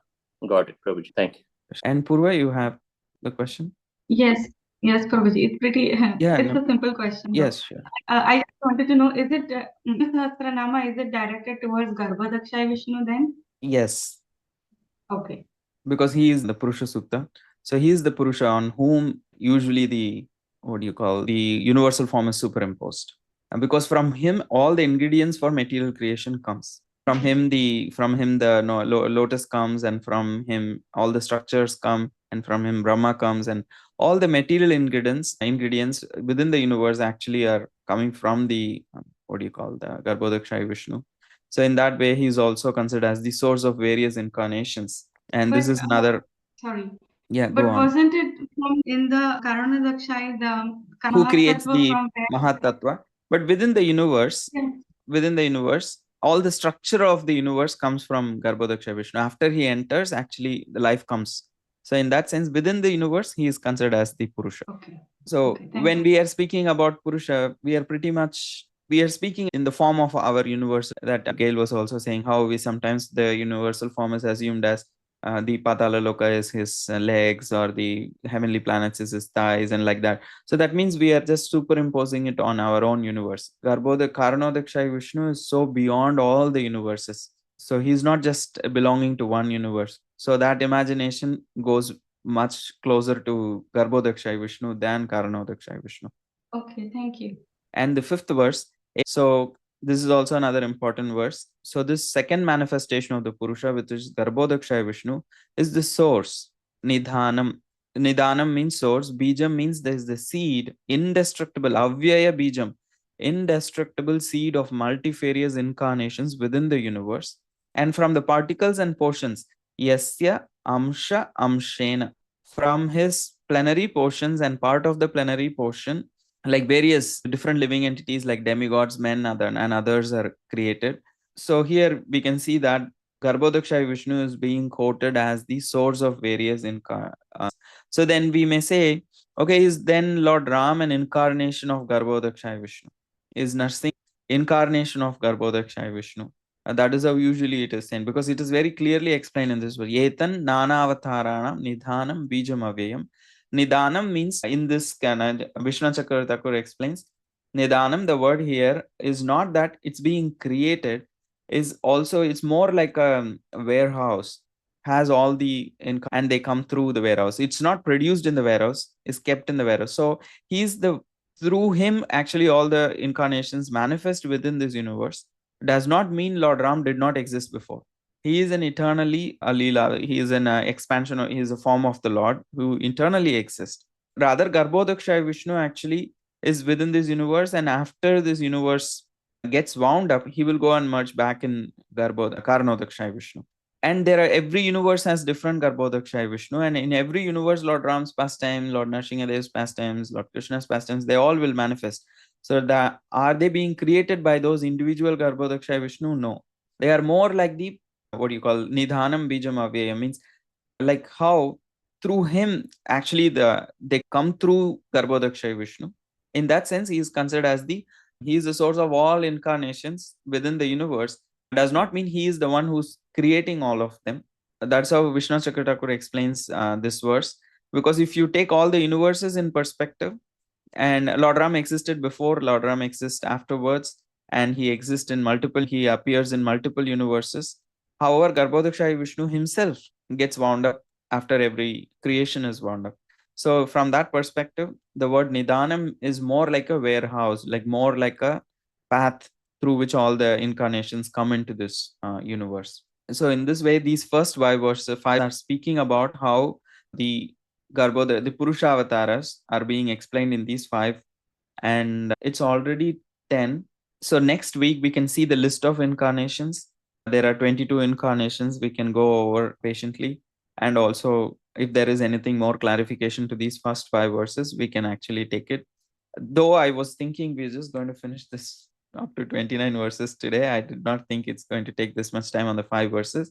got it, Prabhuji. Thank you. And Purva, you have the question? Yes, Prabhuji. It's pretty, it's a simple question. Yes, sure. I just wanted to know, is it, Sahasranama, is it directed towards Garbhodakshaya Vishnu then? Yes. Okay. Because he is the Purusha Sukta. So he is the Purusha on whom usually the universal form is superimposed. And because from him, all the ingredients for material creation comes. From him, the lotus comes, and from him, all the structures come, and from him, Brahma comes, and all the material ingredients within the universe actually are coming from the, the Garbhodakshaya Vishnu. So in that way, he is also considered as the source of various incarnations. And this is another. Sorry. Yeah, but go on. Wasn't it from in the Karanadakshaya, who creates the Mahatattva? But within the universe, all the structure of the universe comes from Garbhodakshaya Vishnu. After he enters, actually, the life comes. So in that sense, within the universe, he is considered as the Purusha. Okay. So when we are speaking about Purusha, we are speaking in the form of our universe, that Gail was also saying, how we sometimes the universal form is assumed as the Patala Loka is his legs, or the heavenly planets is his thighs, and like that. So that means we are just superimposing it on our own universe. Karanodakshaya Vishnu is so beyond all the universes. So he's not just belonging to one universe. So that imagination goes much closer to Garbhodakshaya Vishnu than Karanodakshaya Vishnu. Okay, thank you. And the fifth verse, so this is also another important verse. So this second manifestation of the Purusha, which is Garbhodakshaya Vishnu, is the source. Nidhanam. Nidhanam means source. Bijam means there is the seed, indestructible, avyaya bijam, indestructible seed of multifarious incarnations within the universe. And from the particles and portions, yasya amsha amshena, from his plenary portions and part of the plenary portion, like various different living entities like demigods, men, and others are created. So here we can see that Garbhodakshaya Vishnu is being quoted as the source of various incarnations. So then we may say, okay, is then Lord Ram an incarnation of Garbhodakshaya Vishnu? Is Narsingh incarnation of Garbhodakshaya Vishnu? That is how usually it is said, because it is very clearly explained in this verse. Yetan nana avataranam nidhanam bijam avyayam Nidanam means in this canon, Vishnu Chakra Thakur explains, Nidanam, the word here is not that it's being created, is also, it's more like a warehouse, has all the, and they come through the warehouse. It's not produced in the warehouse, it's kept in the warehouse. So he's the, through him, actually, all the incarnations manifest within this universe. Does not mean Lord Ram did not exist before. He is an eternally Alila. He is an expansion, he is a form of the Lord who internally exists. Rather, Garbhodakshaya Vishnu actually is within this universe, and after this universe gets wound up, he will go and merge back in Karnodakshaya Vishnu. And there are, every universe has different Garbhodakshaya Vishnu, and in every universe, Lord Ram's pastime, Lord Nrsingadev's pastimes, Lord Krishna's pastimes, they all will manifest. So are they being created by those individual Garbhodakshaya Vishnu? No. They are more like the, what do you call, Nidhanam Bijam Avyaya, means like how through him actually they come through Garbhodakshaya Vishnu. In that sense, he is considered as he is the source of all incarnations within the universe. Does not mean he is the one who's creating all of them. That's how Vishnu Chakravarti explains this verse. Because if you take all the universes in perspective, and Lord Ram existed before, Lord Ram exists afterwards, and he exists in multiple, he appears in multiple universes. However, Garbhodakshaya Vishnu himself gets wound up after every creation is wound up. So from that perspective, the word Nidanam is more like a warehouse, like more like a path through which all the incarnations come into this universe. So in this way, these first five verses are speaking about how the the Purushavataras are being explained in these five, and it's already 10. So next week we can see the list of incarnations. There are 22 incarnations we can go over patiently, and also if there is anything more clarification to these first five verses, we can actually take it. Though I was thinking we're just going to finish this up to 29 verses today, I did not think it's going to take this much time on the five verses.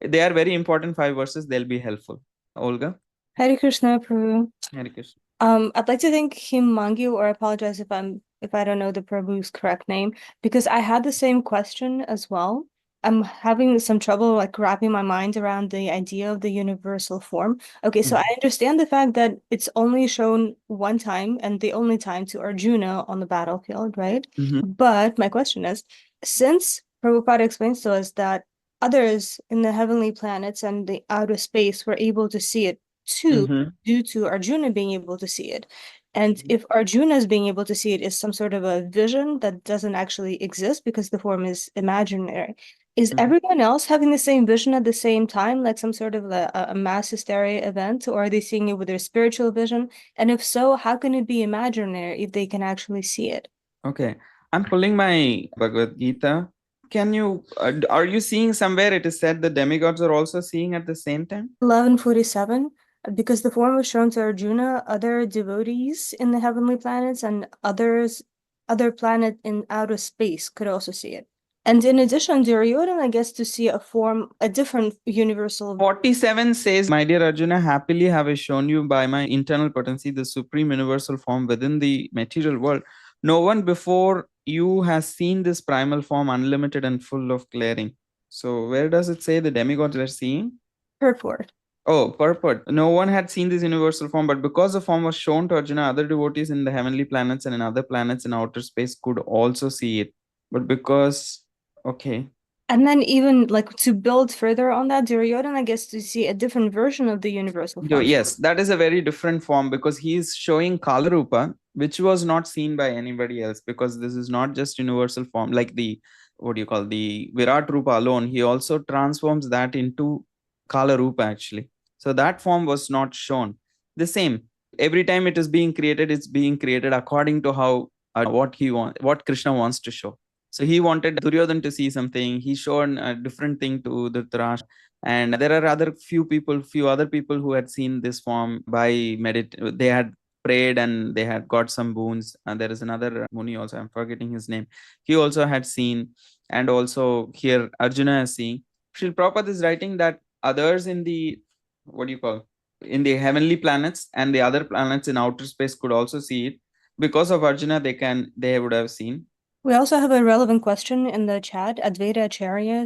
They are very important five verses, they'll be helpful. Olga? Hare Krishna, Prabhu. Hare Krishna. I'd like to thank Himangi, or I apologize if I don't know the Prabhu's correct name, because I had the same question as well. I'm having some trouble like wrapping my mind around the idea of the universal form. Okay, so I understand the fact that it's only shown one time and the only time to Arjuna on the battlefield, right? But my question is, since Prabhupada explains to us that others in the heavenly planets and the outer space were able to see it too, due to Arjuna being able to see it. And if Arjuna's being able to see it is some sort of a vision that doesn't actually exist because the form is imaginary, is everyone else having the same vision at the same time, like some sort of a mass hysteria event, or are they seeing it with their spiritual vision? And if so, how can it be imaginary if they can actually see it? Okay, I'm pulling my Bhagavad Gita. Can you, are you seeing somewhere it is said the demigods are also seeing at the same time? 1147, because the form was shown to Arjuna, other devotees in the heavenly planets and other planet in outer space could also see it. And in addition, Duryodhana gets to see a different universal. 47 says, my dear Arjuna, happily have I shown you by my internal potency the supreme universal form within the material world. No one before you has seen this primal form unlimited and full of clearing. So where does it say the demigods are seeing? Purport. Oh, purport. No one had seen this universal form, but because the form was shown to Arjuna, other devotees in the heavenly planets and in other planets in outer space could also see it. But because, okay. And then even like to build further on that, Duryodhana gets to see a different version of the universal form. Yes, that is a very different form because he is showing Kalarupa, which was not seen by anybody else, because this is not just universal form like the, what do you call, the Virat Rupa alone. He also transforms that into Kalarupa actually. So that form was not shown. The same, every time it is being created, it's being created according to how what Krishna wants to show. So he wanted Duryodhana to see something. He showed a different thing to Dhritarashtra. And there are few other people who had seen this form by they had prayed and they had got some boons. And there is another Muni also, I'm forgetting his name. He also had seen, and also here Arjuna is seeing. Srila Prabhupada is writing that others in the, what do you call, in the heavenly planets and the other planets in outer space could also see it. Because of Arjuna, they would have seen. We also have a relevant question in the chat. Advaita Acharya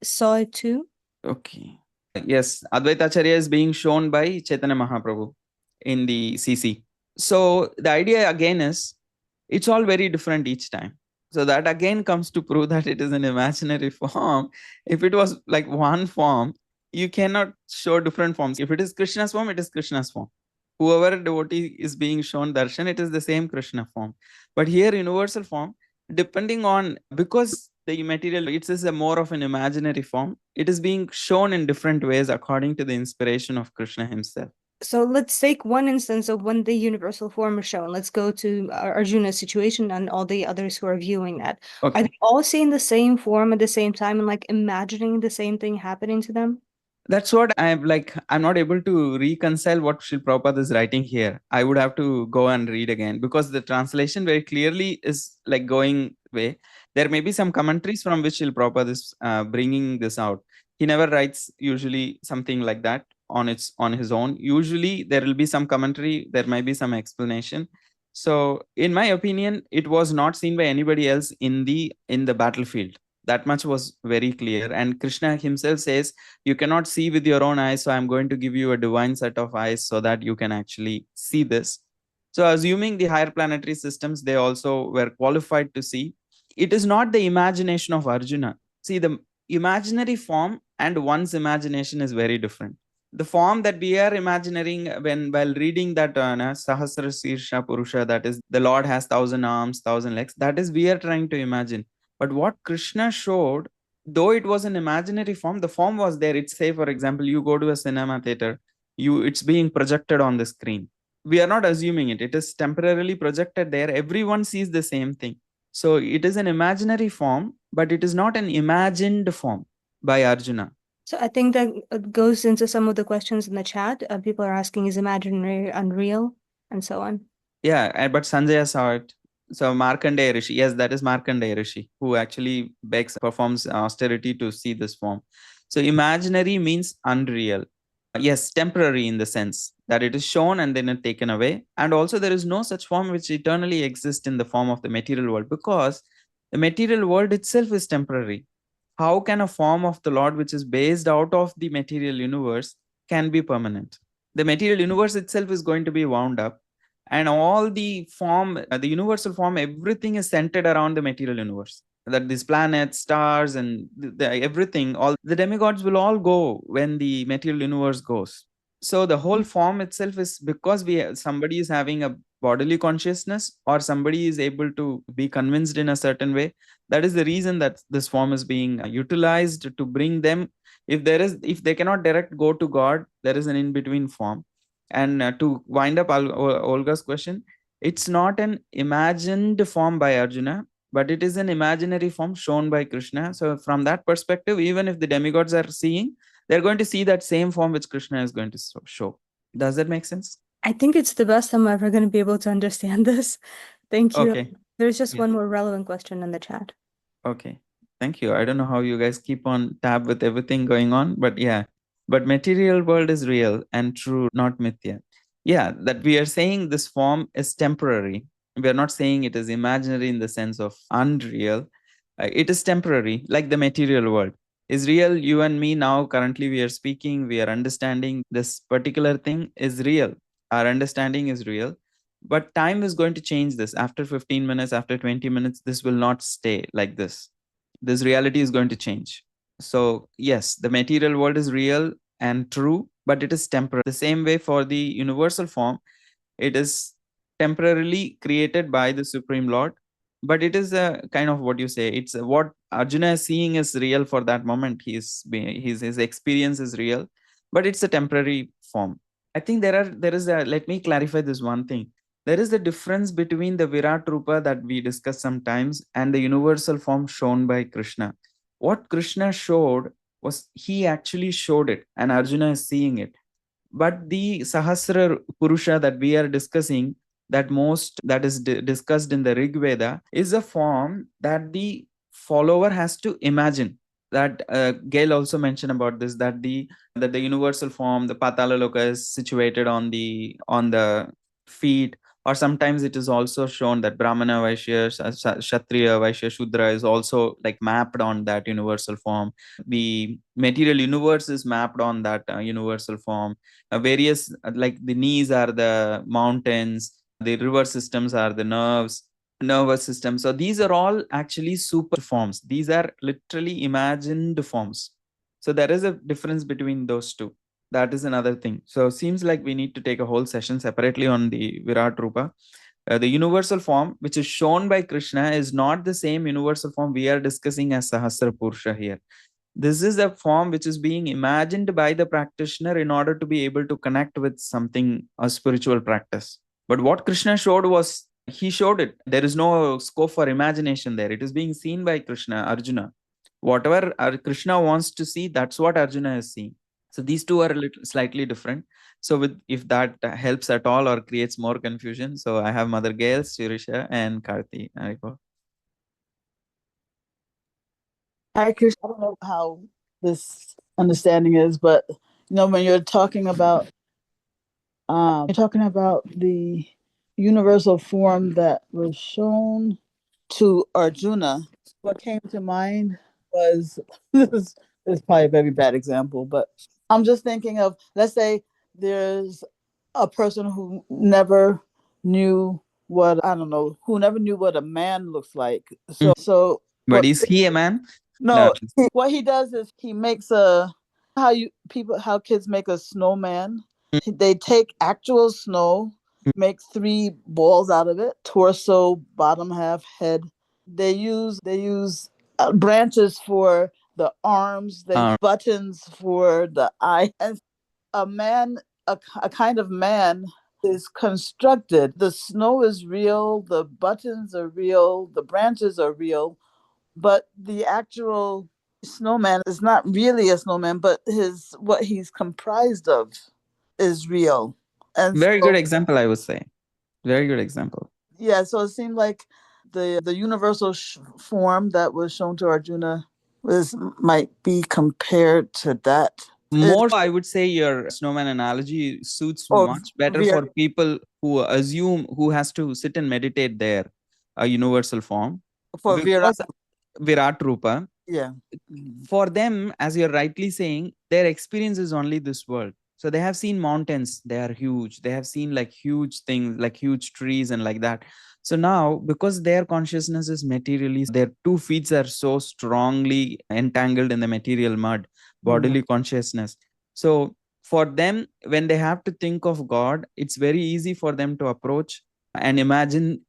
saw it too. Okay. Yes, Advaita Acharya is being shown by Chaitanya Mahaprabhu. in the CC. So the idea again is it's all very different each time. So that again comes to prove that it is an imaginary form. If it was like one form, you cannot show different forms. If it is Krishna's form, it is Krishna's form. Whoever devotee is being shown darshan, it is the same Krishna form. But here, universal form, depending on, because the material, it is a more of an imaginary form, it is being shown in different ways according to the inspiration of Krishna himself. So let's take one instance of when the universal form is shown. Let's go to Arjuna's situation and all the others who are viewing that. Okay. Are they all seeing the same form at the same time and like imagining the same thing happening to them? That's what I'm like. I'm not able to reconcile what Srila Prabhupada is writing here. I would have to go and read again because the translation very clearly is like going way. There may be some commentaries from which Srila Prabhupada is bringing this out. He never writes usually something like that on his own. Usually there will be some commentary. There may be some explanation. So in my opinion, it was not seen by anybody else in the battlefield. That much was very clear. And Krishna himself says, you cannot see with your own eyes, so I'm going to give you a divine set of eyes so that you can actually see this. So assuming the higher planetary systems, they also were qualified to see. It is not the imagination of Arjuna. See, the imaginary form and one's imagination is very different. The form that we are imagining while reading that Sahasra Sirsha Purusha, that is the Lord has 1,000 arms, 1,000 legs, that is we are trying to imagine. But what Krishna showed, though it was an imaginary form, the form was there. It's, say, for example, you go to a cinema theater, it's being projected on the screen. We are not assuming it. It is temporarily projected there. Everyone sees the same thing. So it is an imaginary form, but it is not an imagined form by Arjuna. So I think that goes into some of the questions in the chat. People are asking, is imaginary unreal? And so on. Yeah, but Sanjaya saw it. So Markandeya Rishi, yes, that is Markandeya Rishi, who actually performs austerity to see this form. So imaginary means unreal. Yes, temporary in the sense that it is shown and then it taken away. And also there is no such form which eternally exists in the form of the material world, because the material world itself is temporary. How can a form of the Lord which is based out of the material universe can be permanent? The material universe itself is going to be wound up. And all the form, the universal form, everything is centered around the material universe. That these planets, stars, and everything, all the demigods will all go when the material universe goes. So the whole form itself is because somebody is having a bodily consciousness, or somebody is able to be convinced in a certain way. That is the reason that this form is being utilized to bring them. If they cannot direct go to God, there is an in-between form. And to wind up Olga's question, it's not an imagined form by Arjuna, but it is an imaginary form shown by Krishna. So from that perspective, even if the demigods are seeing, they're going to see that same form which Krishna is going to show. Does that make sense? I think it's the best I'm ever going to be able to understand this. Thank you. Okay. There's just one more relevant question in the chat. Okay. Thank you. I don't know how you guys keep on tab with everything going on, but yeah. But material world is real and true, not mithya. Yeah, that we are saying this form is temporary. We are not saying it is imaginary in the sense of unreal. It is temporary, like the material world is real. You and me now, currently we are speaking, we are understanding this particular thing is real. Our understanding is real. But time is going to change this. After 15 minutes, after 20 minutes, this will not stay like this. This reality is going to change. So yes, the material world is real and true, but it is temporary. The same way for the universal form, it is temporarily created by the Supreme Lord, but it is a kind of what you say. It's what Arjuna is seeing is real for that moment. His experience is real, but it's a temporary form. I think let me clarify this one thing. There is a difference between the Virat Rupa that we discuss sometimes and the universal form shown by Krishna. What Krishna showed was he actually showed it, and Arjuna is seeing it. But the Sahasra Purusha that we are discussing, that is discussed in the Rig Veda, is a form that the follower has to imagine. That Gail also mentioned about this, that the universal form, the Patala Loka, is situated on the feet. Or sometimes it is also shown that Brahmana, Vaishya, Kshatriya, Vaishya, Shudra is also like mapped on that universal form. The material universe is mapped on that universal form. Various, like the knees are the mountains, the river systems are the nervous system. So these are all actually super forms. These are literally imagined forms. So there is a difference between those two. That is another thing. So seems like we need to take a whole session separately on the Virat Rupa. The universal form which is shown by Krishna is not the same universal form we are discussing as Sahasra Purusha here. This is a form which is being imagined by the practitioner in order to be able to connect with something, a spiritual practice. But what Krishna showed was, he showed it. There is no scope for imagination there. It is being seen by Krishna, Arjuna. Whatever Krishna wants to see, that's what Arjuna is seeing. So these two are a little slightly different. So if that helps at all or creates more confusion, so I have Mother Gail, Shirisha, and Karthi. Hare Krishna, I don't know how this understanding is, but when you're talking about the universal form that was shown to Arjuna, what came to mind was this is probably a very bad example, but I'm just thinking of, let's say there's a person who never knew what a man looks like. But is he a man? No, what he does is he makes how kids make a snowman. They take actual snow, make 3 balls out of it: torso, bottom half, head. They use branches for the arms, buttons for the eye, and a man, a kind of man is constructed. The snow is real, the buttons are real, the branches are real, but the actual snowman is not really a snowman, but what he's comprised of is real. And very good example, I would say. Very good example. Yeah, so it seemed like the universal form that was shown to Arjuna might be compared to that. More, I would say your snowman analogy suits much better for people who assume, who has to sit and meditate there, a universal form. For Virat Rupa. Yeah. For them, as you're rightly saying, their experience is only this world. So they have seen mountains, they are huge. They have seen like huge things, like huge trees and like that. So now, because their consciousness is materially, their 2 feet are so strongly entangled in the material mud, bodily consciousness. So for them, when they have to think of God, it's very easy for them to approach and imagine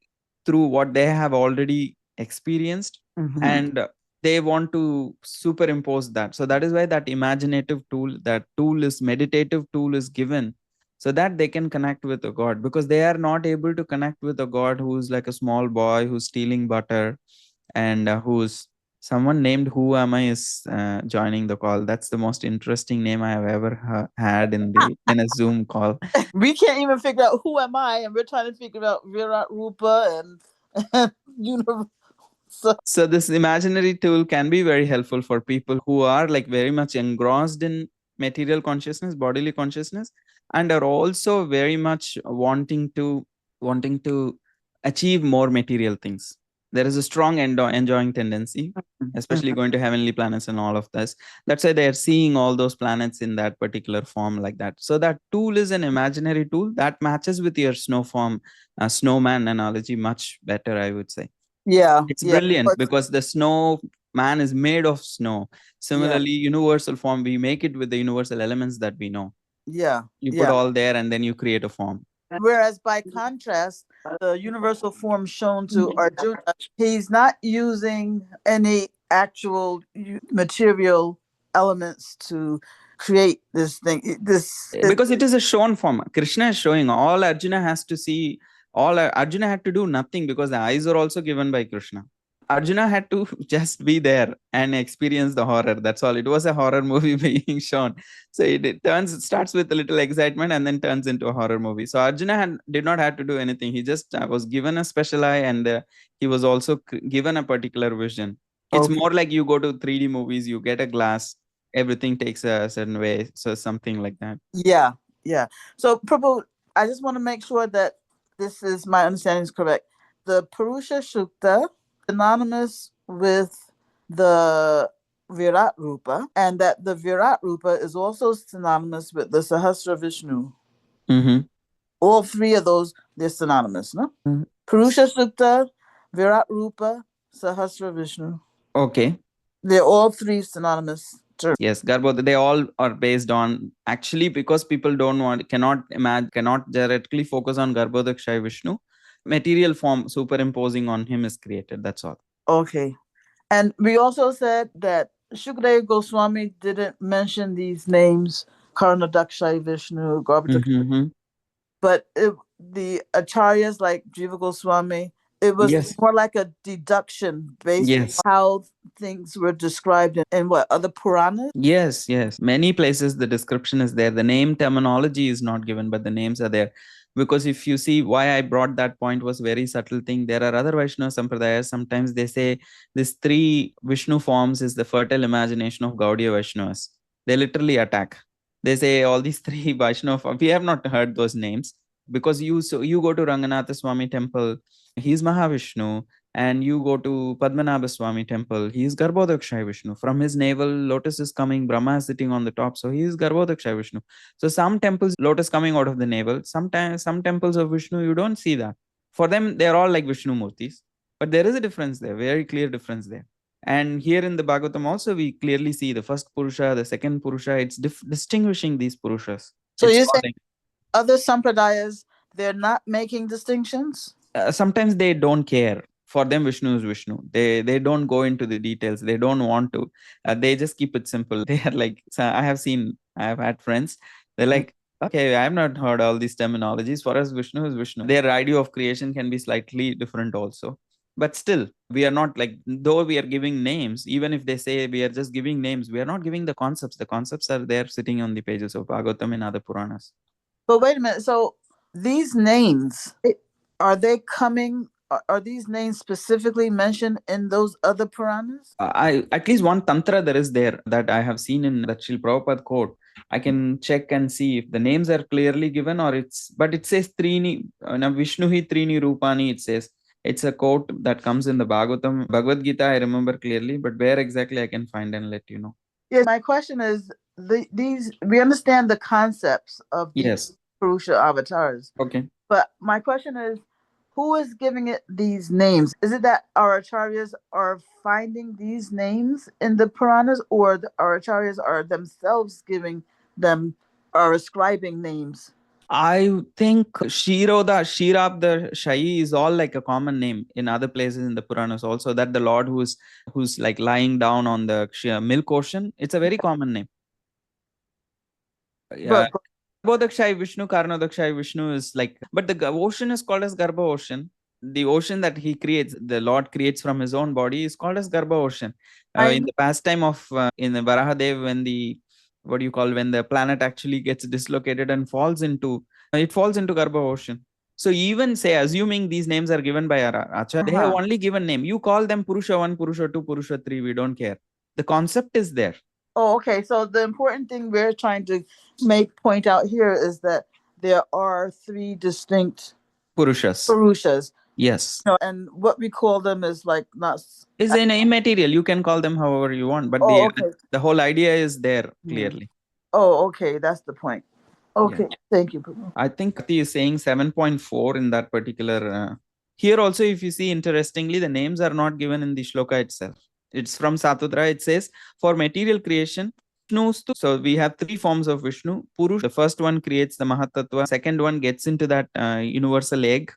through what they have already experienced. And they want to superimpose that. So that is why that imaginative tool, meditative tool is given, so that they can connect with a God, because they are not able to connect with a God who's like a small boy who's stealing butter, and who's someone named Who Am I is joining the call. That's the most interesting name I have ever had in a Zoom call. We can't even figure out who am I, and we're trying to figure out Virat Rupa and So this imaginary tool can be very helpful for people who are like very much engrossed in material consciousness, bodily consciousness, and are also very much wanting to achieve more material things. There is a strong enjoying tendency, especially going to heavenly planets and all of this. That's why they are seeing all those planets in that particular form like that. So that tool is an imaginary tool that matches with your snow form, snowman analogy much better, I would say. Yeah, it's brilliant, because the snow man is made of snow. Similarly, universal form, we make it with the universal elements that we know. You put all there and then you create a form. Whereas by contrast, the universal form shown to Arjuna, he's not using any actual material elements to create this thing. Because it is a shown form. Krishna is showing. All Arjuna has to see, Arjuna had to do nothing, because the eyes are also given by Krishna. Arjuna had to just be there and experience the horror. That's all. It was a horror movie being shown. So it starts with a little excitement and then turns into a horror movie. So Arjuna did not have to do anything. He just was given a special eye, and he was also given a particular vision. It's more like you go to 3D movies, you get a glass, everything takes a certain way. So something like that. Yeah. So Prabhu, I just want to make sure that this is my understanding is correct, the Purusha Shukta synonymous with the Virat Rupa, and that the Virat Rupa is also synonymous with the Sahasra Vishnu. All three of those, they're synonymous, no? Purusha Sukta, Virat Rupa, Sahasra Vishnu. Okay. They're all three synonymous terms. Yes, Garbhoda, they all are based on, actually, because people cannot directly focus on Garbhodakshay Vishnu, material form superimposing on him is created. That's all. Okay. And we also said that Shukadeva Goswami didn't mention these names, Karnadakshay Vishnu, Garbhodakshay, but the acharyas like Jiva Goswami, it was more like a deduction based on how things were described in what other Puranas. Yes. Many places the description is there. The name terminology is not given, but the names are there. Because if you see why I brought that point was very subtle thing. There are other Vaishnava Sampradayas. Sometimes they say this 3 Vishnu forms is the fertile imagination of Gaudiya Vaishnavas. They literally attack. They say all these 3 Vaishnava, we have not heard those names. Because you go to Ranganatha Swami temple, he's Mahavishnu, and you go to Padmanabha Swami temple, he is Garbhodakshay Vishnu. From his navel, lotus is coming, Brahma is sitting on the top, so he is Garbhodakshay Vishnu. So some temples, lotus coming out of the navel. Sometimes some temples of Vishnu, you don't see that. For them, they're all like Vishnu Murtis. But there is a difference there, very clear difference there. And here in the Bhagavatam also, we clearly see the first Purusha, the second Purusha, it's distinguishing these Purushas. So you're saying other Sampradayas, they're not making distinctions? Sometimes they don't care. For them, Vishnu is Vishnu. They don't go into the details. They don't want to. They just keep it simple. They are like, so I have had friends. They're like, okay, I have not heard all these terminologies. For us, Vishnu is Vishnu. Their idea of creation can be slightly different also. But still, we are not like, though we are giving names, even if they say we are just giving names, we are not giving the concepts. The concepts are there sitting on the pages of Bhagavatam and other Puranas. But wait a minute. So these names, are these names specifically mentioned in those other Puranas? At least one tantra there is there that I have seen in that Srila Prabhupada quote. I can check and see if the names are clearly given or but it says Trini, Vishnuhi Trini Rupani, it says. It's a quote that comes in the Bhagavatam. Bhagavad Gita, I remember clearly, but where exactly I can find and let you know. Yes, my question is, we understand the concepts of these Purusha avatars. Okay. But my question is, who is giving it these names? Is it that our acharyas are finding these names in the Puranas, or our acharyas are themselves giving them or ascribing names? I think Shirab the Shai is all like a common name in other places in the Puranas also, that the Lord who's like lying down on the milk ocean, it's a very common name. Yeah. Garbhodakshay Vishnu, Karnadakshay Vishnu is like, but the ocean is called as Garbha ocean. The ocean that he creates, the Lord creates from his own body, is called as Garbha ocean. In the pastime of in the Varahadev, when the planet actually gets dislocated and falls into Garbha ocean. So even say, assuming these names are given by Acharya, they have only given name. You call them Purusha 1, Purusha 2, Purusha 3, we don't care. The concept is there. Oh, okay. So the important thing we're trying to point out here is that there are 3 distinct Purushas. Yes. And what we call them is like not is an immaterial. You can call them however you want, but the whole idea is there clearly. Oh, okay. That's the point. Okay. Yeah. Thank you. I think he is saying 7.4 in that particular. Here also, if you see, interestingly, the names are not given in the shloka itself. It's from Satudra. It says, for material creation, so we have 3 forms of Vishnu. Purush, the first one creates the Mahatattva. Second one gets into that universal egg.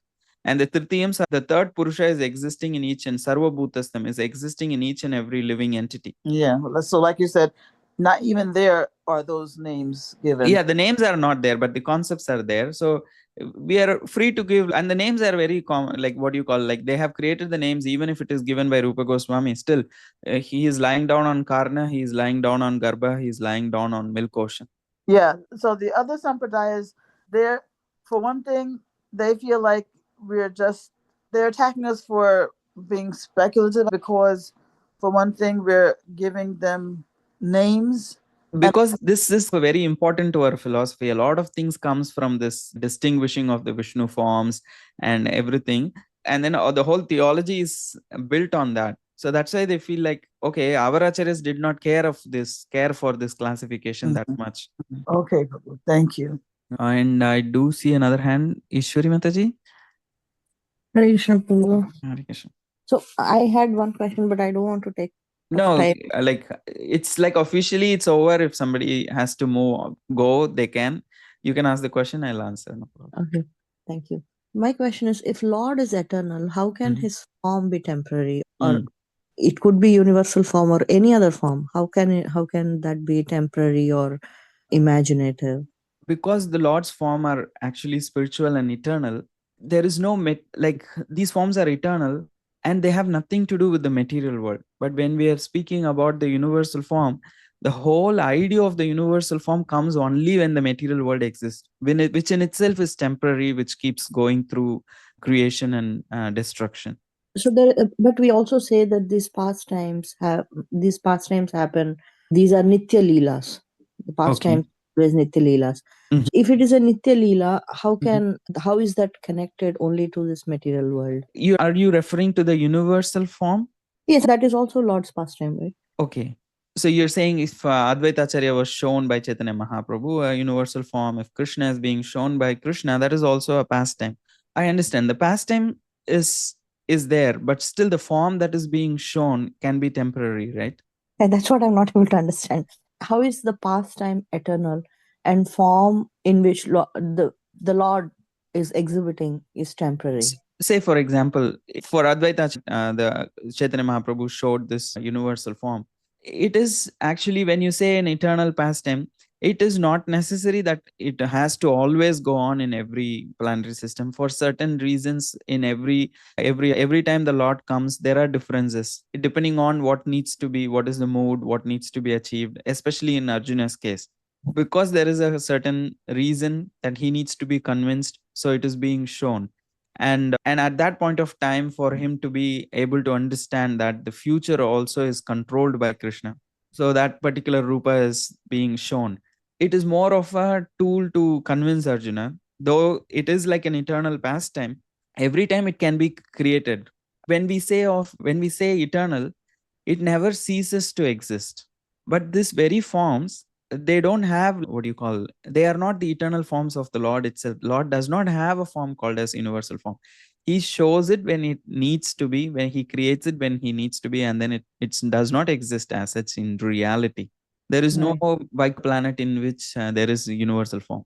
And the Tritiyams, the third Purusha is existing in each, and Sarva Bhutastam is existing in each and every living entity. Yeah. So like you said, not even there are those names given. Yeah, the names are not there, but the concepts are there. So we are free to give, and the names are very common, like what you call, like they have created the names, even if it is given by Rupa Goswami, still he is lying down on Karna, he is lying down on Garbha, he is lying down on Milk Ocean. Yeah. So the other Sampradayas, for one thing, they feel like they're attacking us for being speculative, because for one thing, we're giving them names Because this is very important to our philosophy. A lot of things comes from this distinguishing of the Vishnu forms and everything, and then the whole theology is built on that. So that's why they feel like, okay, our acharyas did not care for this classification that much. Okay, Prabhu. Thank you. And I do see another hand, Ishwari Mataji. Hare Krishna, Prabhu. Hare Krishna. So I had one question, but I don't want to take No, time. like it's like officially it's over. If somebody has to go, they can. You can ask the question, I'll answer. No problem. Okay, thank you. My question is, if Lord is eternal, how can Mhm. his form be temporary? Or it could be universal form or any other form. How can that be temporary or imaginative? Because the Lord's form are actually spiritual and eternal, there is no like these forms are eternal and they have nothing to do with the material world. But when we are speaking about the universal form, the whole idea of the universal form comes only when the material world exists, which in itself is temporary, which keeps going through creation and destruction. So but we also say that these pastimes happen. These are nitya leelas. The pastimes is nitya leelas. Mhm. If it is a nitya leela, how is that connected only to this material world? Are you referring to the universal form? Yes, that is also Lord's pastime, right? Okay. So you're saying if Advaita Acharya was shown by Chaitanya Mahaprabhu, a universal form, if Krishna is being shown by Krishna, that is also a pastime. I understand. The pastime is there, but still the form that is being shown can be temporary, right? And that's what I'm not able to understand. How is the pastime eternal and form in which the Lord is exhibiting is temporary? Say, for example, for Advaita, the Chaitanya Mahaprabhu showed this universal form. It is actually, when you say an eternal pastime, it is not necessary that it has to always go on in every planetary system. For certain reasons, in every time the Lord comes, there are differences depending on what needs to be, what is the mood, what needs to be achieved, especially in Arjuna's case. Because there is a certain reason that he needs to be convinced, so it is being shown. And at that point of time, for him to be able to understand that the future also is controlled by Krishna, so that particular rupa is being shown. It is more of a tool to convince Arjuna, though it is like an eternal pastime. Every time it can be created. When we say eternal, it never ceases to exist. But this very forms, they don't have, what do you call, they are not the eternal forms of the Lord itself. Lord does not have a form called as universal form. He shows it when it needs to be, when he creates it when he needs to be, and then it does not exist as such in reality. There is no bike planet in which there is a universal form.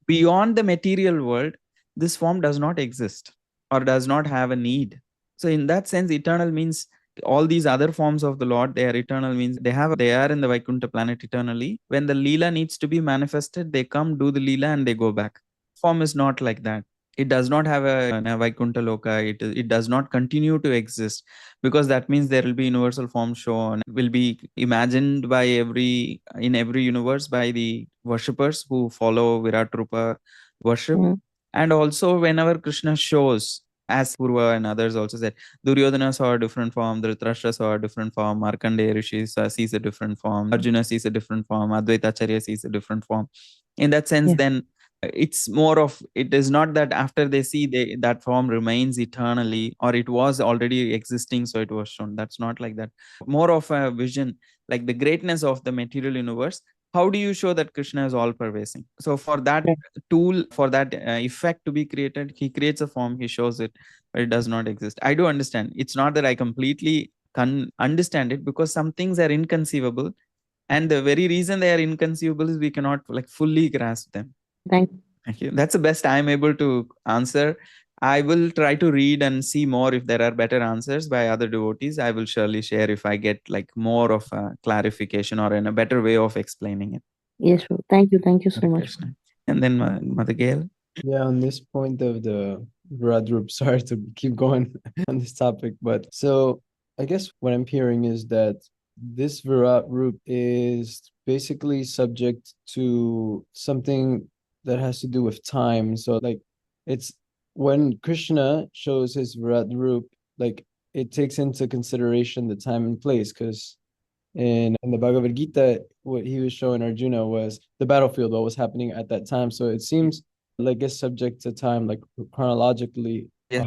Beyond the material world, this form does not exist or does not have a need. So in that sense, eternal means all these other forms of the Lord, they are eternal, means they are in the Vaikuntha planet eternally. When the Leela needs to be manifested, they come, do the Leela, and they go back. Form is not like that. It does not have a Vaikuntha Loka. It does not continue to exist, because that means there will be universal form shown, will be imagined by in every universe by the worshippers who follow Virat Rupa worship. And also whenever Krishna shows, as Purva and others also said, Duryodhana saw a different form, Dhritarashtra saw a different form, Markandeya Rishi sees a different form, Arjuna sees a different form, Advaita Acharya sees a different form. In that sense, then it's more of, it is not that after they see that form remains eternally, or it was already existing, so it was shown. That's not like that. More of a vision, like the greatness of the material universe. How do you show that Krishna is all pervasive? So for that tool, for that effect to be created, he creates a form, he shows it, but it does not exist. I do understand. It's not that I completely understand it, because some things are inconceivable, and the very reason they are inconceivable is we cannot like fully grasp them. Thank you. That's the best I'm able to answer. I will try to read and see more if there are better answers by other devotees. I will surely share if I get like more of a clarification or in a better way of explaining it. Yes, sir. Thank you. Thank you so much. Krishna. And then Mother Gail. Yeah, on this point of the Radrup, sorry to keep going on this topic, but so I guess what I'm hearing is that this Virat Rup is basically subject to something that has to do with time. So like it's when Krishna shows his Virat Rup, like it takes into consideration the time and place, because in the Bhagavad Gita, what he was showing Arjuna was the battlefield, what was happening at that time. So it seems like it's subject to time, like chronologically. Yes. It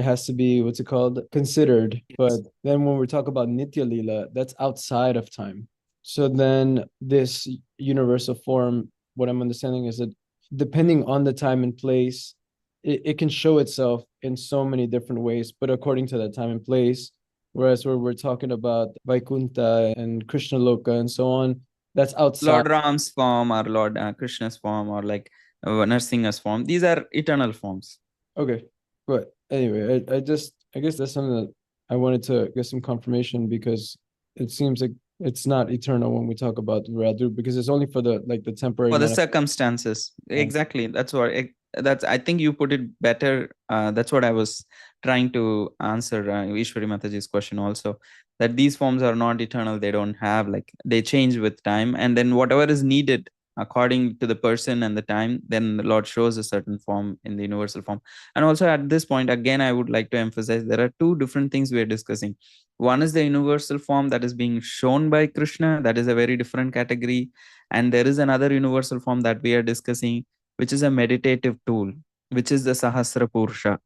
has to be what's it called? Considered. But then when we talk about Nitya Lila, that's outside of time. So then this universal form, what I'm understanding is that depending on the time and place, it can show itself in so many different ways, but according to that time and place. Whereas where we're talking about Vaikuntha and Krishna Loka and so on, that's outside. Lord Ram's form or Lord Krishna's form or like Narsinga's form. These are eternal forms. Okay. But anyway, I guess that's something that I wanted to get some confirmation, because it seems like it's not eternal when we talk about Radhu, because it's only for the temporary. For the circumstances. Exactly. That's what I think you put it better. That's what I was trying to answer Ishwari Mataji's question also, that these forms are not eternal. They don't have they change with time, and then whatever is needed according to the person and the time, then the Lord shows a certain form in the universal form. And also at this point, again, I would like to emphasize there are two different things we are discussing. One is the universal form that is being shown by Krishna. That is a very different category. And there is another universal form that we are discussing, which is a meditative tool, which is the Sahasra Purusha,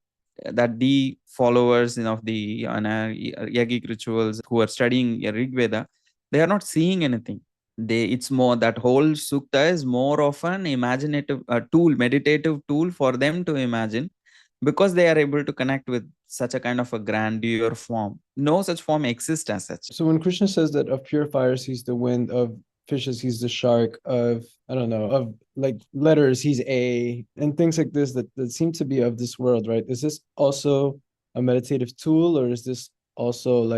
that the followers of the yogic rituals who are studying Rig Veda, they are not seeing anything. It's more that whole sukta is more of an imaginative tool, meditative tool for them to imagine, because they are able to connect with such a kind of a grandeur form. No such form exists as such. So when Krishna says that of pure fires he's the wind, of fishes he's the shark, of I don't know, of letters he's A, and things like this that seem to be of this world, right? Is this also a meditative tool, or is this also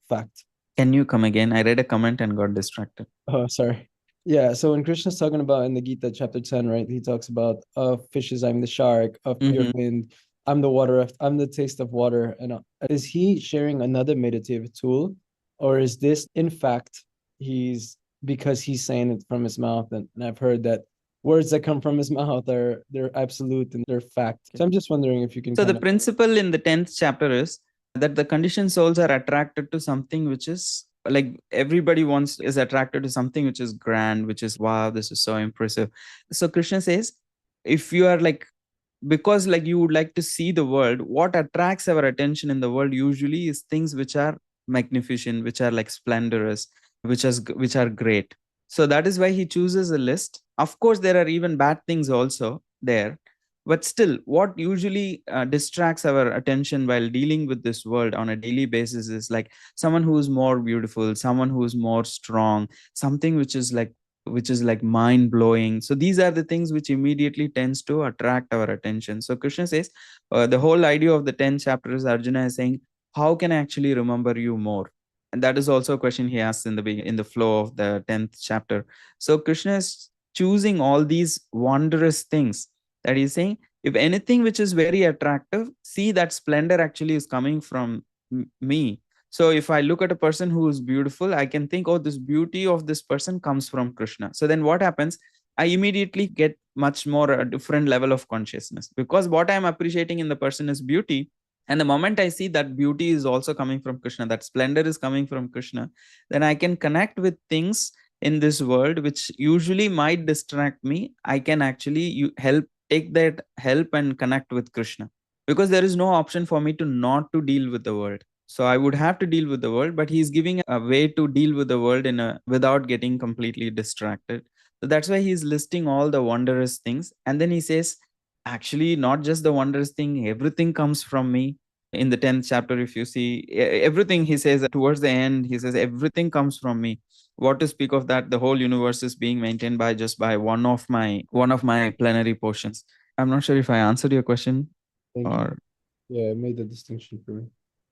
fact? Can you come again? I read a comment and got distracted. Oh, sorry. Yeah, so when Krishna's talking about in the Gita chapter 10, right, he talks about of fishes I'm the shark, of pure wind I'm the water, I'm the taste of water. And is he sharing another meditative tool, or is this in fact because he's saying it from his mouth, and I've heard that words that come from his mouth they're absolute and they're fact. So I'm just wondering if you can. So the principle in the 10th chapter is that the conditioned souls are attracted to something which is everybody is attracted to something which is grand, which is wow, this is so impressive. So Krishna says, if you are because you would like to see the world, what attracts our attention in the world usually is things which are magnificent, which are splendorous, which are great. So that is why he chooses a list. Of course, there are even bad things also there. But still, what usually distracts our attention while dealing with this world on a daily basis is someone who is more beautiful, someone who is more strong, something which is mind blowing. So these are the things which immediately tends to attract our attention. So Krishna says, the whole idea of the 10th chapter is Arjuna is saying, how can I actually remember you more? And that is also a question he asks in the flow of the 10th chapter. So Krishna is choosing all these wondrous things that he's saying, if anything which is very attractive, see that splendor actually is coming from me. So if I look at a person who is beautiful, I can think, oh, this beauty of this person comes from Krishna. So then what happens? I immediately get much more a different level of consciousness, because what I'm appreciating in the person is beauty. And the moment I see that beauty is also coming from Krishna, that splendor is coming from Krishna, then I can connect with things in this world which usually might distract me. I can actually take that help and connect with Krishna, because there is no option for me to not to deal with the world. So I would have to deal with the world, but he's giving a way to deal with the world without getting completely distracted. So that's why he's listing all the wondrous things. And then he says, actually, not just the wondrous thing, everything comes from me. In the 10th chapter, if you see everything, he says towards the end, he says, everything comes from me. What to speak of that? The whole universe is being maintained by one of my plenary portions. I'm not sure if I answered your question. Thank you. Yeah, it made the distinction for me.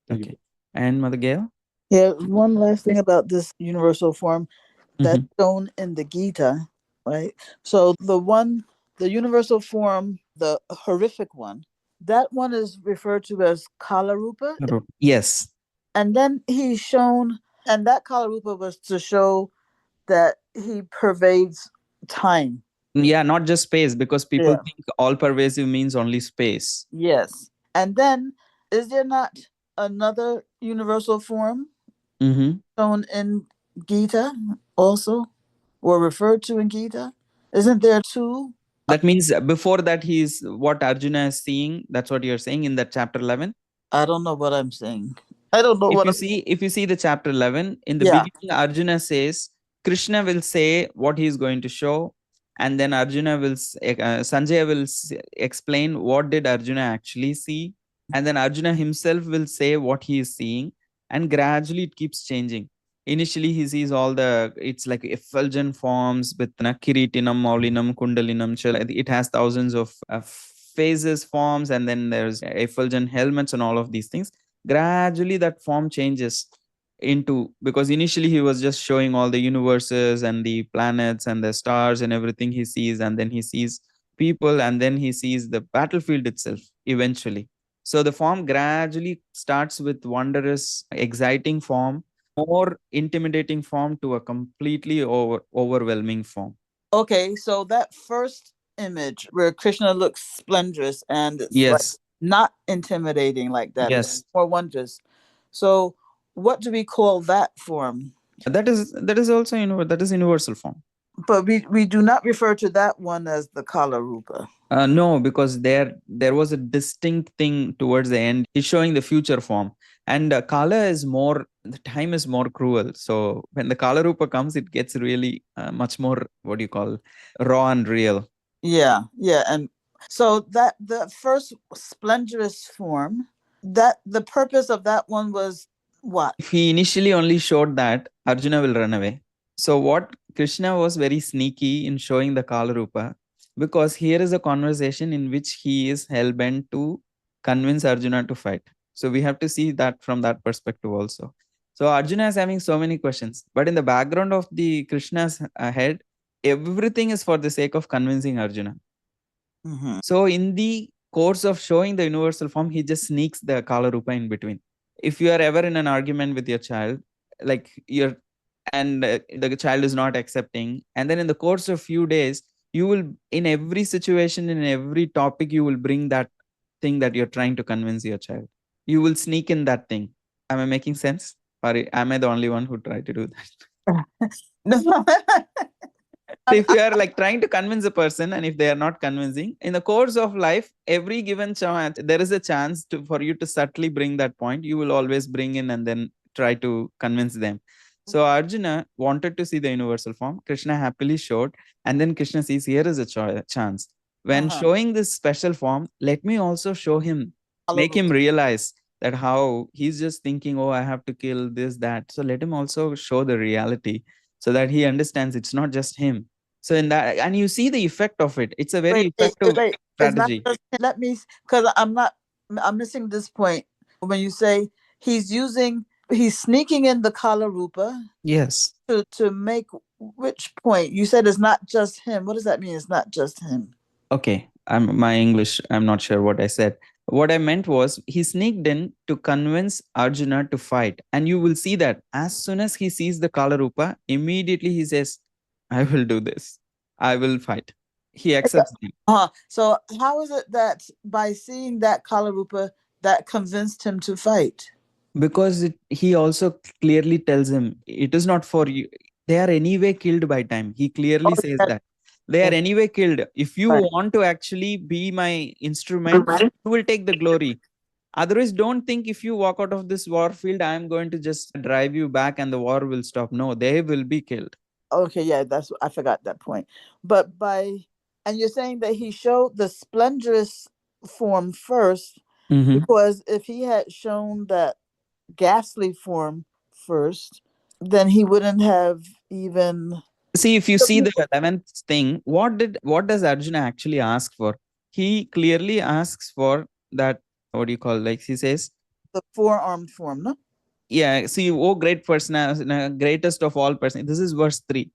Thank you. And Mother Gail? Yeah, one last thing about this universal form that's shown in the Gita, right? So the universal form, the horrific one, that one is referred to as Kalarupa. Yes. And then he's shown, and that Kalarupa was to show that he pervades time. Yeah, not just space, because people think all pervasive means only space. Yes. And then, is there not another universal form shown in Gita also, or referred to in Gita? Isn't there two? That means before that, he's what Arjuna is seeing. That's what you're saying in that chapter 11. I don't know what I'm saying. I don't know what. If you see the chapter 11, in the Yeah. beginning, Arjuna says Krishna will say what he is going to show, and then Arjuna will Sanjay will explain what did Arjuna actually see, and then Arjuna himself will say what he is seeing, and gradually it keeps changing. Initially, he sees all it's like effulgent forms with Kiritinam, Maulinam, Kundalinam. It has thousands of phases, forms, and then there's effulgent helmets and all of these things. Gradually, that form changes into, because initially he was just showing all the universes and the planets and the stars and everything he sees, and then he sees people, and then he sees the battlefield itself eventually. So the form gradually starts with wondrous, exciting form, more intimidating form, to a completely overwhelming form. Okay, so that first image where Krishna looks splendorous and it's like Yes. not intimidating like that. Yes. It's more wondrous. So what do we call that form? That is also that is universal form. But we do not refer to that one as the Kala Rupa. No, because there was a distinct thing towards the end. He's showing the future form, and Kala is more. The time is more cruel. So when the Kala Rupa comes, it gets really much more, what do you call, raw and real. Yeah, and so that the first splendorous form, that the purpose of that one was what? If he initially only showed that, Arjuna will run away. So what Krishna was very sneaky in showing the Kala Rupa, because here is a conversation in which he is hell-bent to convince Arjuna to fight. So we have to see that from that perspective also. So Arjuna is having so many questions, but in the background of the Krishna's head, everything is for the sake of convincing Arjuna. Mm-hmm. So in the course of showing the universal form, he just sneaks the Kala Rupa in between. If you are ever in an argument with your child, like the child is not accepting, and then in the course of few days, you will, in every situation, in every topic, you will bring that thing that you're trying to convince your child. You will sneak in that thing. Am I making sense? Or am I the only one who tried to do that? No. If you are like trying to convince a person, and if they are not convincing, in the course of life, every given chance, there is a chance for you to subtly bring that point. You will always bring in and then try to convince them. So Arjuna wanted to see the universal form. Krishna happily showed, and then Krishna sees here is a chance. When showing this special form, let me also show him, make him realize that how he's just thinking, oh, I have to kill this, that. So let him also show the reality, so that he understands it's not just him. So in that, and you see the effect of it. It's a very effective strategy. Let me, because I'm missing this point. When you say he's sneaking in the Kala Rupa. Yes. To make which point? You said it's not just him. What does that mean? It's not just him. Okay. My English, I'm not sure what I said. What I meant was he sneaked in to convince Arjuna to fight. And you will see that as soon as he sees the Kala Rupa, immediately he says, I will do this. I will fight. He accepts him. So how is it that by seeing that Kala Rupa, that convinced him to fight? Because he also clearly tells him, it is not for you. They are anyway killed by time. He clearly says that. They are anyway killed. If you want to actually be my instrument, you will take the glory. Otherwise, don't think if you walk out of this war field, I am going to just drive you back and the war will stop. No, they will be killed. Okay, yeah, I forgot that point. But and you're saying that he showed the splendorous form first, because if he had shown that ghastly form first, then he wouldn't have even. See, if you see the 11th thing, what does Arjuna actually ask for? He clearly asks for that, what do you call, like he says, the four-armed form, no? Yeah, see, oh great person, greatest of all person. This is verse 3.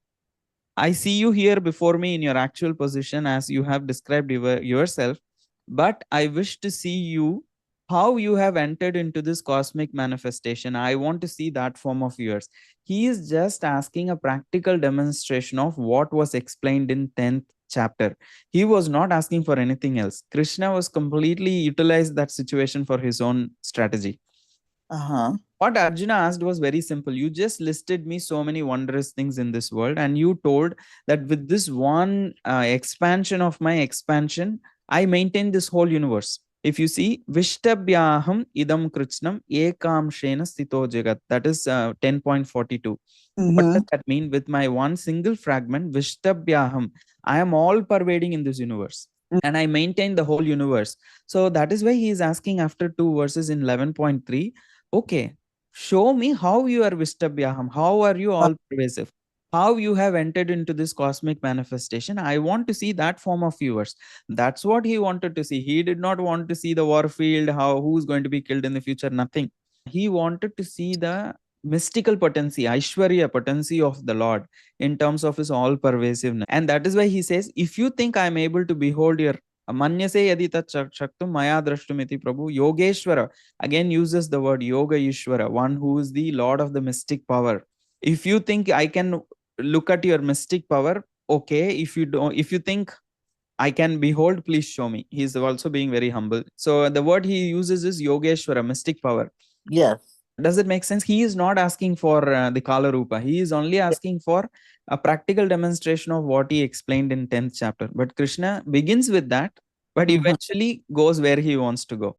I see you here before me in your actual position as you have described yourself, but I wish to see you, how you have entered into this cosmic manifestation. I want to see that form of yours. He is just asking a practical demonstration of what was explained in 10th chapter. He was not asking for anything else. Krishna was completely utilized that situation for his own strategy. What Arjuna asked was very simple. You just listed me so many wondrous things in this world, and you told that with this one expansion of my expansion, I maintain this whole universe. If you see, Vishtabhyaham idam krichnam ekamshena stito jagat, that is 10.42. What does that mean? With my one single fragment, Vishtabhyaham, I am all pervading in this universe. And I maintain the whole universe. So that is why he is asking after 2 verses in 11.3, okay, show me how you are Vishtabhyaham, how are you all pervasive, how you have entered into this cosmic manifestation. I want to see that form of yours. That's what he wanted to see. He did not want to see the war field, how who's going to be killed in the future, nothing. He wanted to see the mystical potency, Aishwarya potency of the Lord in terms of his all pervasiveness. And that is why he says, if you think I am able to behold your Manyase yadi tat shaktum maya drashtumiti Prabhu, Yogeshwara again uses the word Yoga Ishwara, one who is the Lord of the mystic power. If you think I can look at your mystic power, okay. If you don't, if you think I can behold, please show me. He's also being very humble. So the word he uses is Yogeshwara, mystic power. Yes. Does it make sense? He is not asking for the Kala Rupa. He is only asking for a practical demonstration of what he explained in 10th chapter. But Krishna begins with that, but eventually goes where he wants to go.